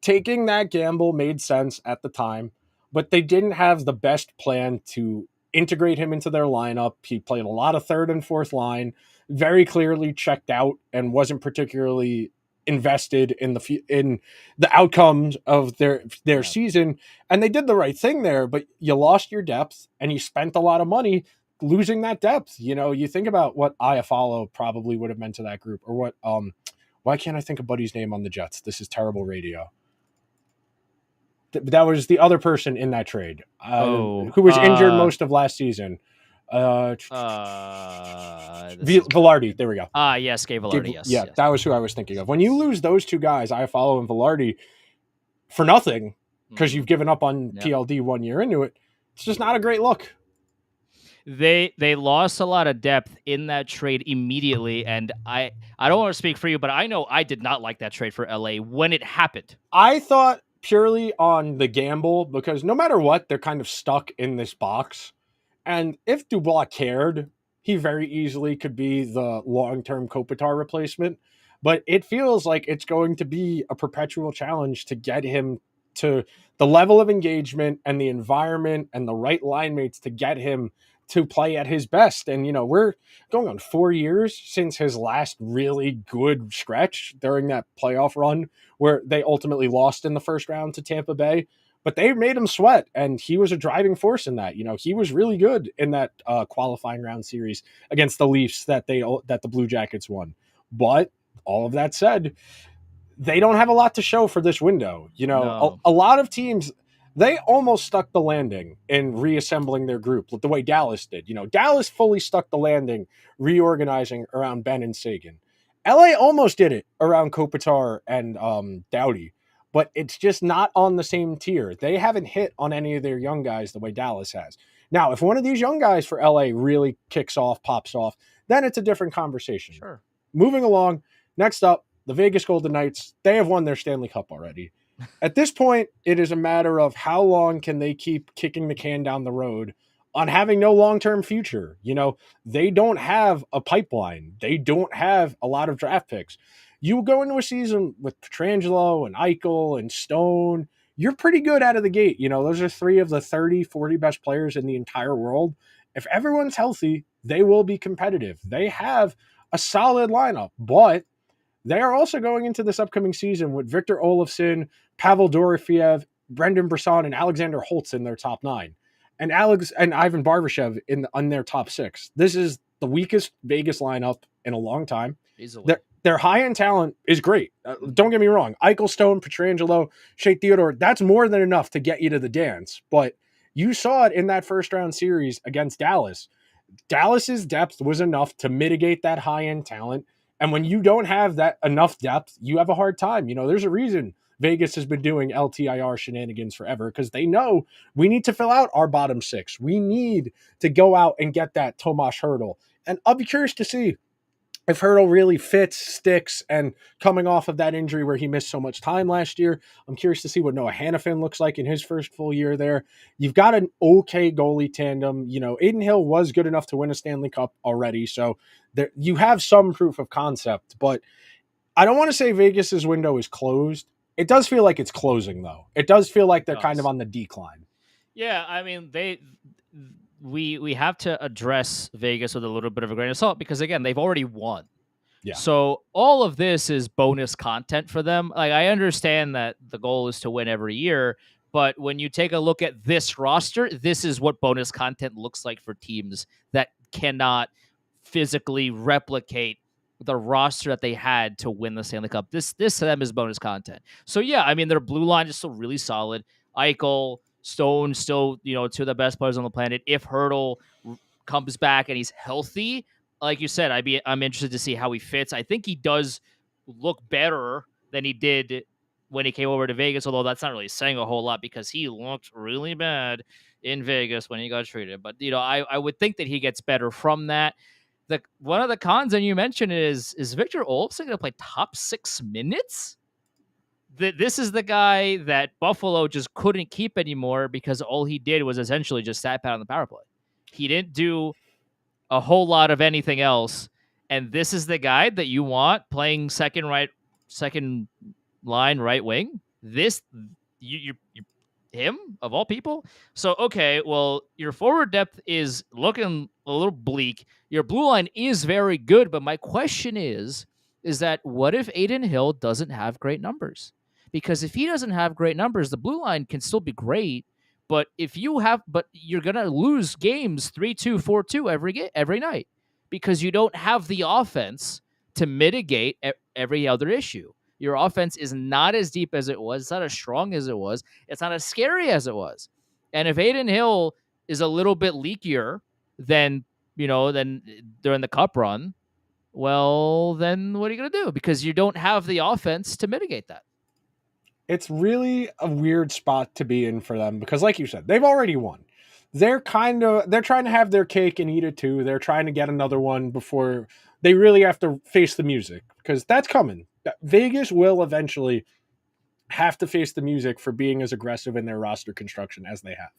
Taking that gamble made sense at the time, but they didn't have the best plan to integrate him into their lineup. He played a lot of third and fourth line, very clearly checked out, and wasn't particularly invested in the outcomes of their season. And they did the right thing there, but you lost your depth and you spent a lot of money losing that depth. You think about what Iafallo probably would have meant to that group, or what why can't I think of Buddy's name on the Jets? This is terrible radio. That was the other person in that trade, who was injured most of last season. Velarde. There we go. Yes, Gabe Velarde. Yes. Yeah, that was who I was thinking of. When you lose those two guys, Iafallo and Velarde, for nothing, because you've given up on PLD 1 year into it, it's just not a great look. They lost a lot of depth in that trade immediately, and I don't want to speak for you, but I know I did not like that trade for LA when it happened. I thought purely on the gamble, because no matter what, they're kind of stuck in this box. And if Dubois cared, he very easily could be the long-term Kopitar replacement. But it feels like it's going to be a perpetual challenge to get him to the level of engagement and the environment and the right line mates to get him to play at his best. And, we're going on 4 years since his last really good stretch during that playoff run where they ultimately lost in the first round to Tampa Bay. But they made him sweat, and he was a driving force in that. He was really good in that qualifying round series against the Leafs that the Blue Jackets won. But all of that said, they don't have a lot to show for this window. A lot of teams, they almost stuck the landing in reassembling their group the way Dallas did. Dallas fully stuck the landing reorganizing around Ben and Sagan. LA almost did it around Kopitar and Doughty, but it's just not on the same tier. They haven't hit on any of their young guys the way Dallas has. Now, if one of these young guys for LA really kicks off, pops off, then it's a different conversation. Sure. Moving along, next up, the Vegas Golden Knights. They have won their Stanley Cup already. At this point, it is a matter of how long can they keep kicking the can down the road on having no long-term future. They don't have a pipeline. They don't have a lot of draft picks. You go into a season with Pietrangelo and Eichel and Stone, you're pretty good out of the gate. Those are 3 of the 30, 40 best players in the entire world. If everyone's healthy, they will be competitive. They have a solid lineup, but they are also going into this upcoming season with Victor Olofsson, Pavel Dorofeev, Brendan Brisson, and Alexander Holtz in their top 9. And Ivan Barbashev on their top 6. This is the weakest Vegas lineup in a long time. Their high-end talent is great. Don't get me wrong. Eichel, Stone, Pietrangelo, Shea Theodore, that's more than enough to get you to the dance. But you saw it in that first-round series against Dallas. Dallas's depth was enough to mitigate that high-end talent. And when you don't have that enough depth, you have a hard time. There's a reason Vegas has been doing LTIR shenanigans forever, because they know we need to fill out our bottom 6. We need to go out and get that Tomas Hertl. And I'll be curious to see if Hertl really fits, sticks, and coming off of that injury where he missed so much time last year. I'm curious to see what Noah Hannafin looks like in his first full year there. You've got an okay goalie tandem. Aiden Hill was good enough to win a Stanley Cup already, so you have some proof of concept. But I don't want to say Vegas's window is closed. It does feel like it's closing, though. It does feel like they're kind of on the decline. Yeah, I mean, we have to address Vegas with a little bit of a grain of salt because again, they've already won. Yeah. So all of this is bonus content for them. Like I understand that the goal is to win every year, but when you take a look at this roster, this is what bonus content looks like for teams that cannot physically replicate the roster that they had to win the Stanley Cup. This to them is bonus content. So yeah, I mean their blue line is still really solid. Eichel, Stone, still two of the best players on the planet. If Hurdle comes back and he's healthy, like you said, I'm interested to see how he fits. I think he does look better than he did when he came over to Vegas, although that's not really saying a whole lot because he looked really bad in Vegas when he got traded. But I would think that he gets better from that. One of the cons, and you mentioned is Victor Olofsson going to play top 6 minutes? This is the guy that Buffalo just couldn't keep anymore because all he did was essentially just sat pat on the power play. He didn't do a whole lot of anything else. And this is the guy that you want playing second line right wing. This you him of all people. So okay, well your forward depth is looking a little bleak. Your blue line is very good, but my question is that what if Adin Hill doesn't have great numbers? Because if he doesn't have great numbers, the blue line can still be great. But you're gonna lose games 3-2, 4-2 every night because you don't have the offense to mitigate every other issue. Your offense is not as deep as it was. It's not as strong as it was. It's not as scary as it was. And if Adin Hill is a little bit leakier than during the cup run, well, then what are you gonna do? Because you don't have the offense to mitigate that. It's really a weird spot to be in for them because, like you said, they've already won. They're trying to have their cake and eat it too. They're trying to get another one before they really have to face the music because that's coming. Vegas will eventually have to face the music for being as aggressive in their roster construction as they have.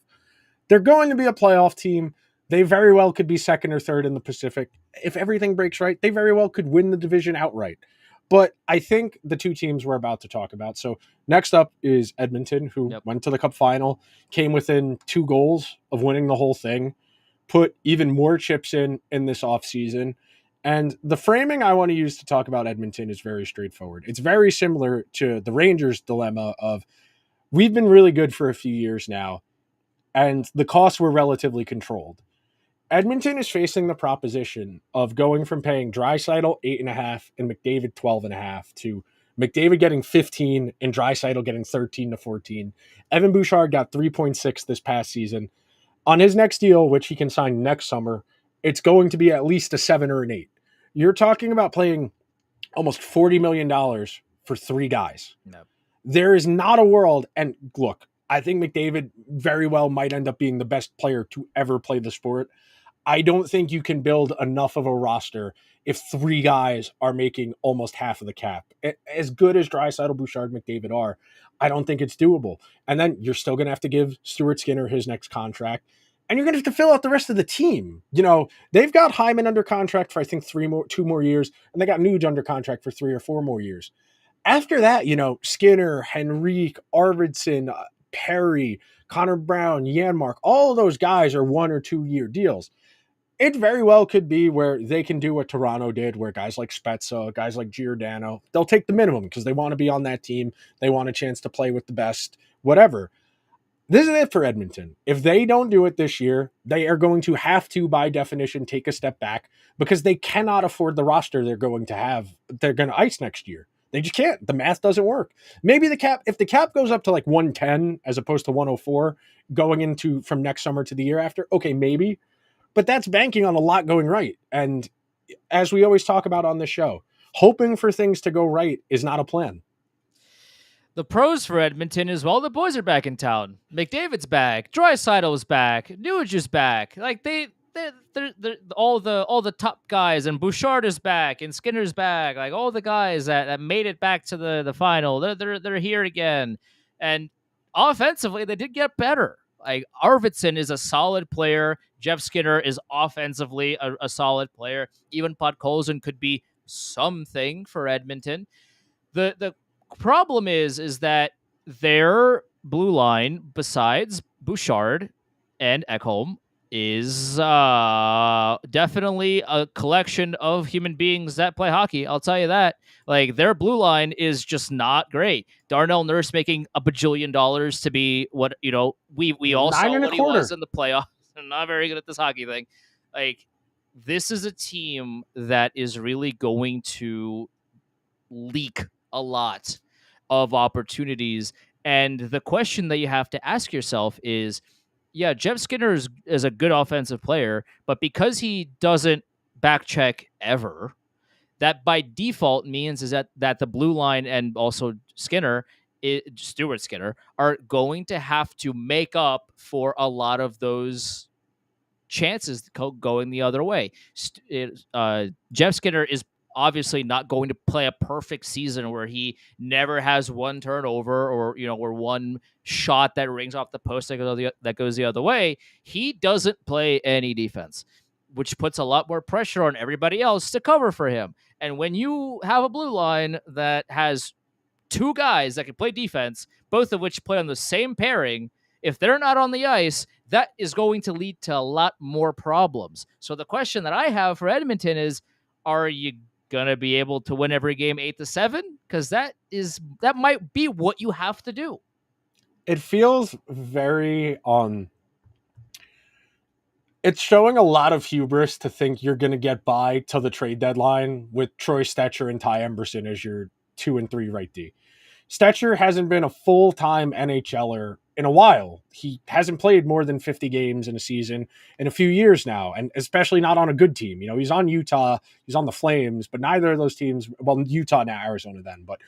They're going to be a playoff team. They very well could be second or third in the Pacific. If everything breaks right, they very well could win the division outright. But I think the two teams we're about to talk about. So next up is Edmonton, who went to the Cup final, came within 2 goals of winning the whole thing, put even more chips in this offseason. And the framing I want to use to talk about Edmonton is very straightforward. It's very similar to the Rangers' dilemma of we've been really good for a few years now, and the costs were relatively controlled. Edmonton is facing the proposition of going from paying Draisaitl 8.5 and McDavid 12.5 to McDavid getting 15 and Draisaitl getting 13 to 14. Evan Bouchard got 3.6 this past season. On his next deal, which he can sign next summer, it's going to be at least a 7 or an 8. You're talking about playing almost $40 million for 3 guys. No. There is not a world, and look, I think McDavid very well might end up being the best player to ever play the sport. I don't think you can build enough of a roster if 3 guys are making almost half of the cap. As good as Draisaitl, Bouchard, McDavid are, I don't think it's doable. And then you're still going to have to give Stuart Skinner his next contract. And you're going to have to fill out the rest of the team. They've got Hyman under contract for, I think, 2 more years. And they got Nuge under contract for 3 or 4 more years. After that, Skinner, Henrique, Arvidsson, Perry, Connor Brown, Janmark, all of those guys are 1 or 2 year deals. It very well could be where they can do what Toronto did, where guys like Spezza, guys like Giordano, they'll take the minimum because they want to be on that team. They want a chance to play with the best, whatever. This is it for Edmonton. If they don't do it this year, they are going to have to, by definition, take a step back because they cannot afford the roster they're going to ice next year. They just can't. The math doesn't work. Maybe if the cap goes up to like 110 as opposed to 104 going into from next summer to the year after, okay, maybe. But that's banking on a lot going right. And as we always talk about on this show, hoping for things to go right is not a plan. The pros for Edmonton is, well, the boys are back in town. McDavid's back. Draisaitl's back. Nuge is back. Like they're all the top guys, and Bouchard is back, and Skinner's back. Like all the guys that made it back to the final, they're here again. And offensively, they did get better. Like Arvidsson is a solid player. Jeff Skinner is offensively a solid player. Even Podkolzin could be something for Edmonton. The problem is that their blue line, besides Bouchard and Ekholm, is definitely a collection of human beings that play hockey. I'll tell you that. Like, their blue line is just not great. Darnell Nurse making a bajillion dollars to be what, we all Nine saw and a what he was quarter. in the playoffs. I'm not very good at this hockey thing. Like, this is a team that is really going to leak a lot of opportunities. And the question that you have to ask yourself is, yeah, Jeff Skinner is a good offensive player, but because he doesn't back check ever, that by default means is that the blue line and also Stuart Skinner, are going to have to make up for a lot of those chances going the other way. Jeff Skinner is obviously not going to play a perfect season where he never has one turnover or one shot that rings off the post that goes the other way. He doesn't play any defense, which puts a lot more pressure on everybody else to cover for him. And when you have a blue line that has two guys that can play defense, both of which play on the same pairing, if they're not on the ice, that is going to lead to a lot more problems. So the question that I have for Edmonton is, are you gonna be able to win every game 8-7? Because that might be what you have to do. It feels very it's showing a lot of hubris to think you're going to get by till the trade deadline with Troy Stetcher and Ty Emberson as your 2 and 3 right D. Stetcher hasn't been a full-time NHLer in a while. He hasn't played more than 50 games in a season in a few years now, and especially not on a good team. He's on Utah, he's on the Flames, but neither of those teams, well, Utah now, Arizona then, but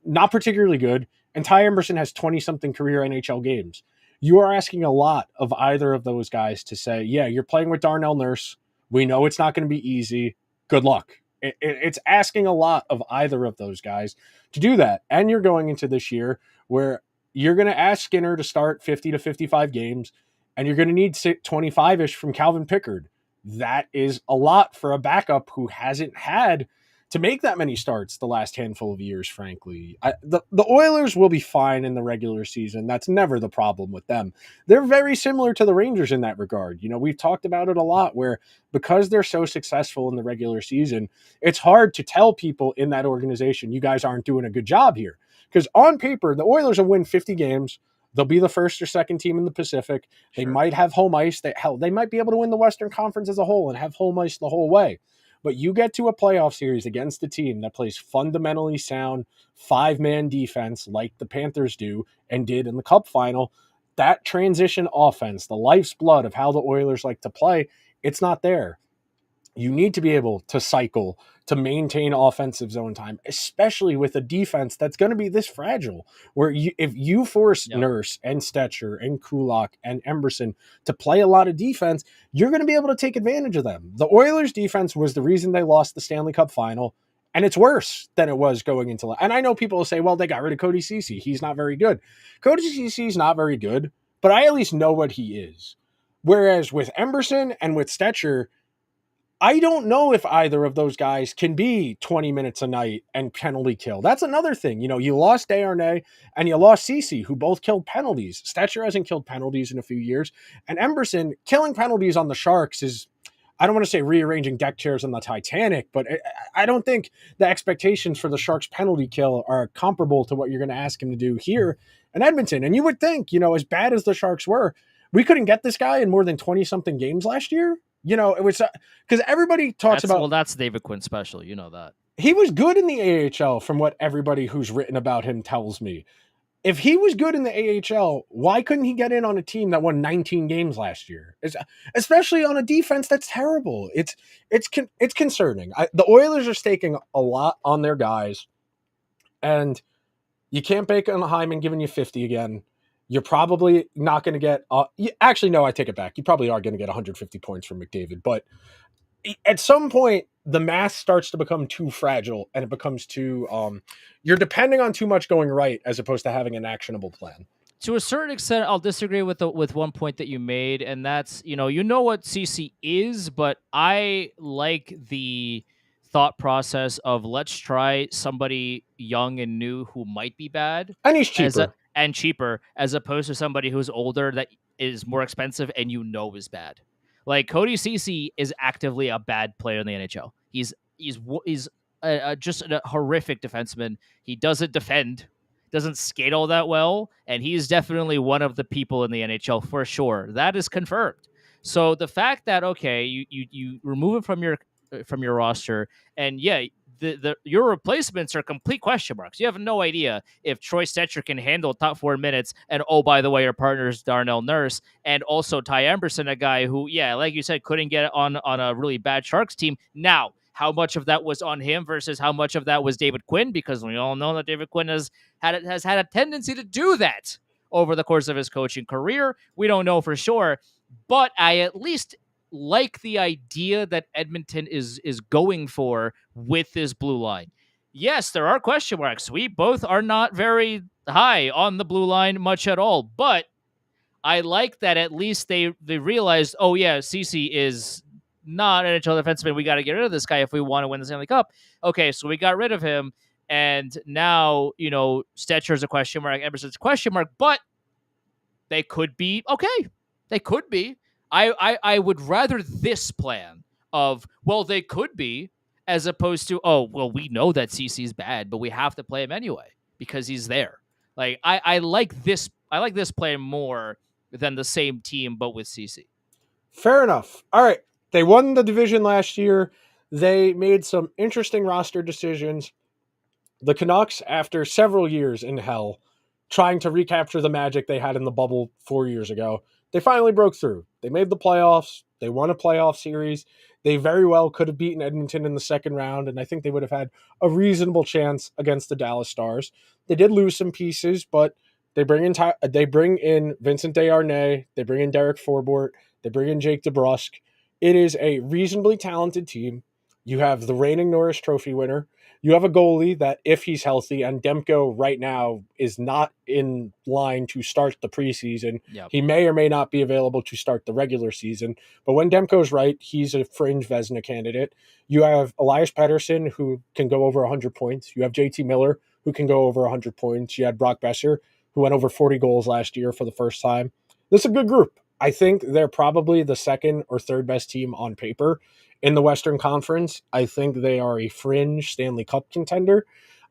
not particularly good. And Ty Emberson has 20-something career NHL games. You are asking a lot of either of those guys to say, yeah, you're playing with Darnell Nurse. We know it's not going to be easy. Good luck. It's asking a lot of either of those guys to do that. And you're going into this year where you're going to ask Skinner to start 50 to 55 games, and you're going to need 25-ish from Calvin Pickard. That is a lot for a backup who hasn't had to make that many starts the last handful of years, frankly. The Oilers will be fine in the regular season. That's never the problem with them. They're very similar to the Rangers in that regard. We've talked about it a lot where because they're so successful in the regular season, it's hard to tell people in that organization, you guys aren't doing a good job here. Because on paper, the Oilers will win 50 games. They'll be the first or second team in the Pacific. They might have home ice. They might be able to win the Western Conference as a whole and have home ice the whole way. But you get to a playoff series against a team that plays fundamentally sound 5-man defense like the Panthers do and did in the Cup final. That transition offense, the life's blood of how the Oilers like to play, it's not there. You need to be able to cycle, to maintain offensive zone time, especially with a defense that's going to be this fragile, where if you force Nurse and Stetcher and Kulak and Emberson to play a lot of defense, you're going to be able to take advantage of them. The Oilers' defense was the reason they lost the Stanley Cup final, and it's worse than it was going into. And I know people will say, well, they got rid of Cody Ceci. He's not very good. Cody Ceci's not very good, but I at least know what he is. Whereas with Emberson and with Stetcher, I don't know if either of those guys can be 20 minutes a night and penalty kill. That's another thing. You lost Desharnais and you lost Ceci, who both killed penalties. Stetcher hasn't killed penalties in a few years. And Emberson, killing penalties on the Sharks is, I don't want to say rearranging deck chairs on the Titanic, but I don't think the expectations for the Sharks penalty kill are comparable to what you're going to ask him to do here in Edmonton. And you would think, as bad as the Sharks were, we couldn't get this guy in more than 20-something games last year. It was because everybody talks about. Well, that's David Quinn special. You know that. He was good in the AHL from what everybody who's written about him tells me. If he was good in the AHL, why couldn't he get in on a team that won 19 games last year? Especially on a defense that's terrible. It's concerning. The Oilers are staking a lot on their guys, and you can't bank on Hyman giving you 50 again. You're probably not going to get actually, no, I take it back. You probably are going to get 150 points from McDavid. But at some point, the math starts to become too fragile and it becomes too you're depending on too much going right as opposed to having an actionable plan. To a certain extent, I'll disagree with one point that you made, and that's, you know what CC is, but I like the thought process of let's try somebody young and new who might be bad. And he's cheaper. Cheaper, as opposed to somebody who's older that is more expensive and is bad. Like Cody Ceci is actively a bad player in the NHL. He's just a horrific defenseman. He doesn't defend, doesn't skate all that well, and he's definitely one of the people in the NHL for sure. That is confirmed. So the fact that okay, you remove him from your roster, and yeah, your replacements are complete question marks. You have no idea if Troy Stecher can handle top 4 minutes. And oh, by the way, your partner's Darnell Nurse, and also Ty Emberson, a guy who, yeah, like you said, couldn't get on a really bad Sharks team. Now, how much of that was on him versus how much of that was David Quinn? Because we all know that David Quinn has had a tendency to do that over the course of his coaching career. We don't know for sure, but I at least like the idea that Edmonton is going for with this blue line. Yes, there are question marks. We both are not very high on the blue line much at all, but I like that at least they realized, oh yeah, Ceci is not an NHL defenseman. We got to get rid of this guy if we want to win the Stanley Cup. Okay, so we got rid of him, and now Stetcher's a question mark, Emerson's a question mark, but they could be okay. They could be. I would rather this plan of, well, they could be, as opposed to, oh, well, we know that CC's bad, but we have to play him anyway because he's there. Like I like this. I like this plan more than the same team, but with CC. Fair enough. All right. They won the division last year. They made some interesting roster decisions. The Canucks, after several years in hell, trying to recapture the magic they had in the bubble 4 years ago, they finally broke through. They made the playoffs. They won a playoff series. They very well could have beaten Edmonton in the second round, and I think they would have had a reasonable chance against the Dallas Stars. They did lose some pieces, but they bring in Vincent Desharnais. They bring in Derek Forbort. They bring in Jake DeBrusk. It is a reasonably talented team. You have the reigning Norris Trophy winner. You have a goalie that, if he's healthy, and Demko right now is not in line to start the preseason, Yep. He may or may not be available to start the regular season. But when Demko's right, he's a fringe Vezina candidate. You have Elias Pettersson, who can go over 100 points. You have JT Miller, who can go over 100 points. You had Brock Besser, who went over 40 goals last year for the first time. This is a good group. I think they're probably the second or third best team on paper in the Western Conference. I think they are a fringe Stanley Cup contender.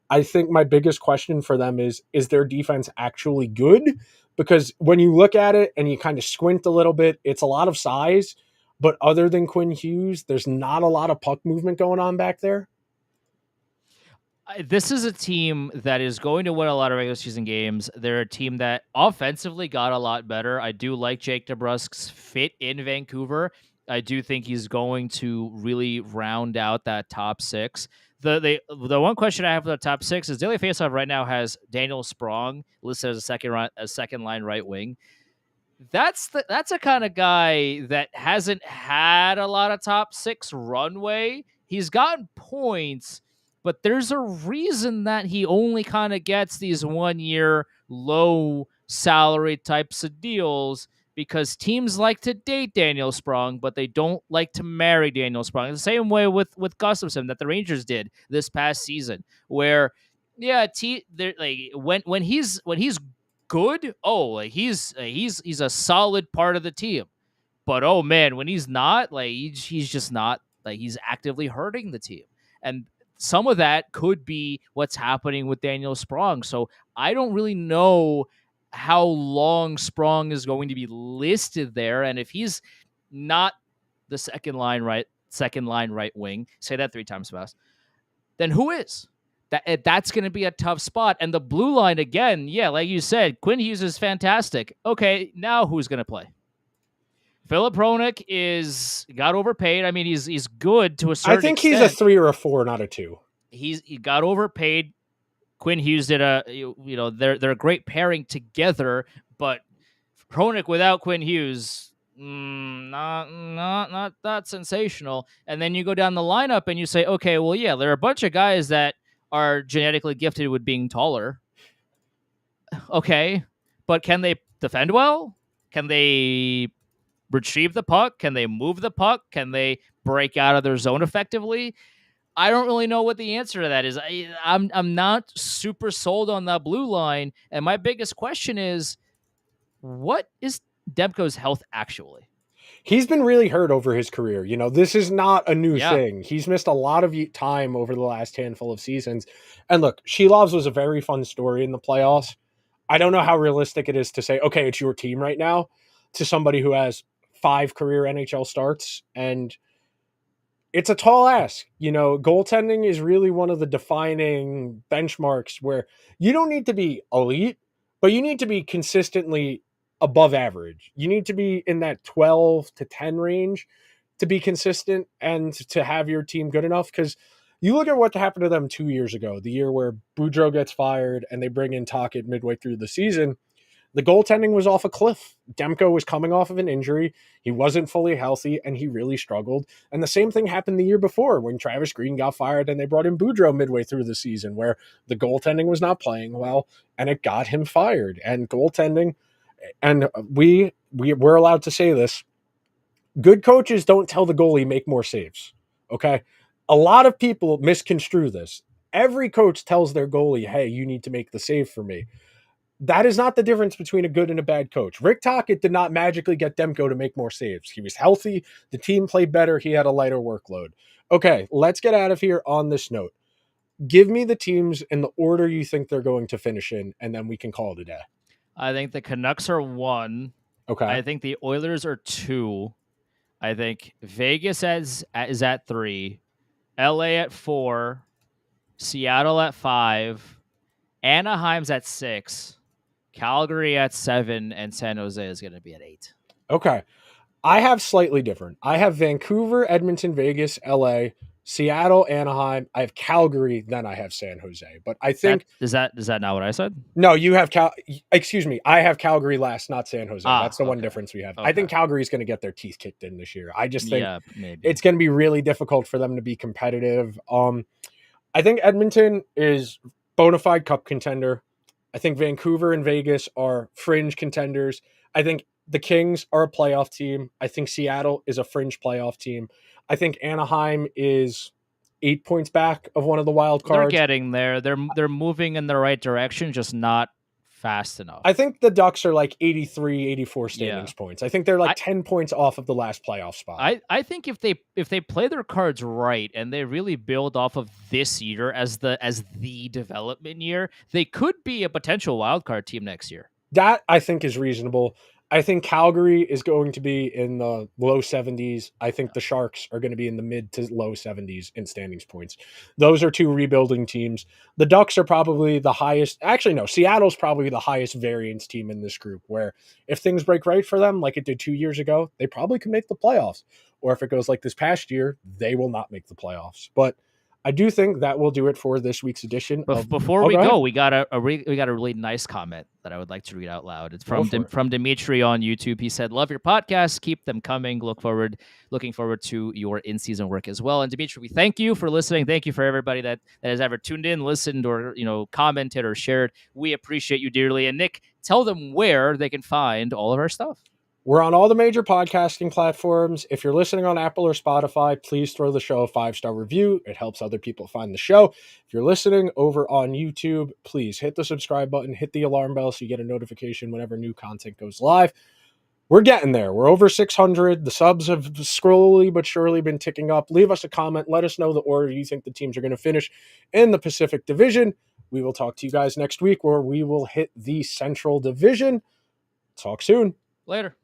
I think my biggest question for them is their defense actually good? Because when you look at it and you kind of squint a little bit, it's a lot of size, but other than Quinn Hughes, there's not a lot of puck movement going on back there. This is a team that is going to win a lot of regular season games. They're a team that offensively got a lot better. I do like Jake DeBrusk's fit in Vancouver. I do think he's going to really round out that top six. The one question I have for the top six is Daily Faceoff right now has Daniel Sprong listed as a second line right wing. That's a kind of guy that hasn't had a lot of top six runway. He's gotten points, but there's a reason that he only kind of gets these 1 year low salary types of deals, because teams like to date Daniel Sprong, but they don't like to marry Daniel Sprong. The same way with Gustafsson that the Rangers did this past season, where when he's good, he's a solid part of the team. But oh man, when he's not, he's just not, he's actively hurting the team. And some of that could be what's happening with Daniel Sprong. So I don't really know how long Sprong is going to be listed there, and if he's not the second line right wing, say that 3 times fast, then who is? That's going to be a tough spot. And the blue line, again, yeah, like you said, Quinn Hughes is fantastic. Okay, now who's going to play? Philip Hronek got overpaid. I mean, he's good to a certain extent. I think he's a 3 or a 4, not a 2. He got overpaid. Quinn Hughes did they're a great pairing together, but Hronek without Quinn Hughes, not that sensational. And then you go down the lineup and you say, okay, well, yeah, there are a bunch of guys that are genetically gifted with being taller. Okay, but can they defend well? Can they retrieve the puck? Can they move the puck? Can they break out of their zone effectively? I don't really know what the answer to that is. I'm not super sold on that blue line, and my biggest question is, what is Demko's health actually? He's been really hurt over his career. This is not a new Yeah. thing. He's missed a lot of time over the last handful of seasons. And look, Shelovs was a very fun story in the playoffs. I don't know how realistic it is to say, okay, it's your team right now, to somebody who has 5 career NHL starts. And it's a tall ask. Goaltending is really one of the defining benchmarks where you don't need to be elite, but you need to be consistently above average. You need to be in that 12 to 10 range to be consistent and to have your team good enough. Because you look at what happened to them 2 years ago, the year where Boudreaux gets fired and they bring in Tocchet midway through the season. The goaltending was off a cliff. Demko was coming off of an injury. He wasn't fully healthy, and he really struggled. And the same thing happened the year before when Travis Green got fired and they brought in Boudreaux midway through the season, where the goaltending was not playing well, and it got him fired. And goaltending, and we're allowed to say this, good coaches don't tell the goalie make more saves, okay? A lot of people misconstrue this. Every coach tells their goalie, hey, you need to make the save for me. That is not the difference between a good and a bad coach. Rick Tocchet did not magically get Demko to make more saves. He was healthy. The team played better. He had a lighter workload. Okay, let's get out of here on this note. Give me the teams in the order you think they're going to finish in, and then we can call it a day. I think the Canucks are 1. Okay. I think the Oilers are 2. I think Vegas is at 3. LA at 4. Seattle at 5. Anaheim's at 6. Calgary at 7, and San Jose is going to be at 8. Okay. I have slightly different. I have Vancouver, Edmonton, Vegas, LA, Seattle, Anaheim. I have Calgary, then I have San Jose. But I think is that not what I said? No, you have excuse me. I have Calgary last, not San Jose. That's the one difference we have. Okay. I think Calgary's going to get their teeth kicked in this year. I just think maybe. it's going to be really difficult for them to be competitive. I think Edmonton is bona fide cup contender. I think Vancouver and Vegas are fringe contenders. I think the Kings are a playoff team. I think Seattle is a fringe playoff team. I think Anaheim is 8 points back of one of the wild cards. They're getting there. They're moving in the right direction, just not fast enough. I think the Ducks are like 83, 84 standings points. I think they're like 10 points off of the last playoff spot. I think if they play their cards right and they really build off of this year as the development year, they could be a potential wild card team next year. That I think is reasonable. I think Calgary is going to be in the low 70s. I think the Sharks are going to be in the mid to low 70s in standings points. Those are 2 rebuilding teams. The Ducks are probably the highest. Actually, no, Seattle's probably the highest variance team in this group, where if things break right for them, like it did 2 years ago, they probably could make the playoffs. Or if it goes like this past year, they will not make the playoffs. But I do think that will do it for this week's edition. Before we go, we got a really nice comment that I would like to read out loud. It's from Dimitri on YouTube. He said, "Love your podcast. Keep them coming. Looking forward to your in-season work as well." And Dimitri, we thank you for listening. Thank you for everybody that has ever tuned in, listened, or commented or shared. We appreciate you dearly. And Nick, tell them where they can find all of our stuff. We're on all the major podcasting platforms. If you're listening on Apple or Spotify, please throw the show a 5-star review. It helps other people find the show. If you're listening over on YouTube, please hit the subscribe button, hit the alarm bell so you get a notification whenever new content goes live. We're getting there. We're over 600. The subs have slowly but surely been ticking up. Leave us a comment. Let us know the order you think the teams are going to finish in the Pacific Division. We will talk to you guys next week, where we will hit the Central Division. Talk soon. Later.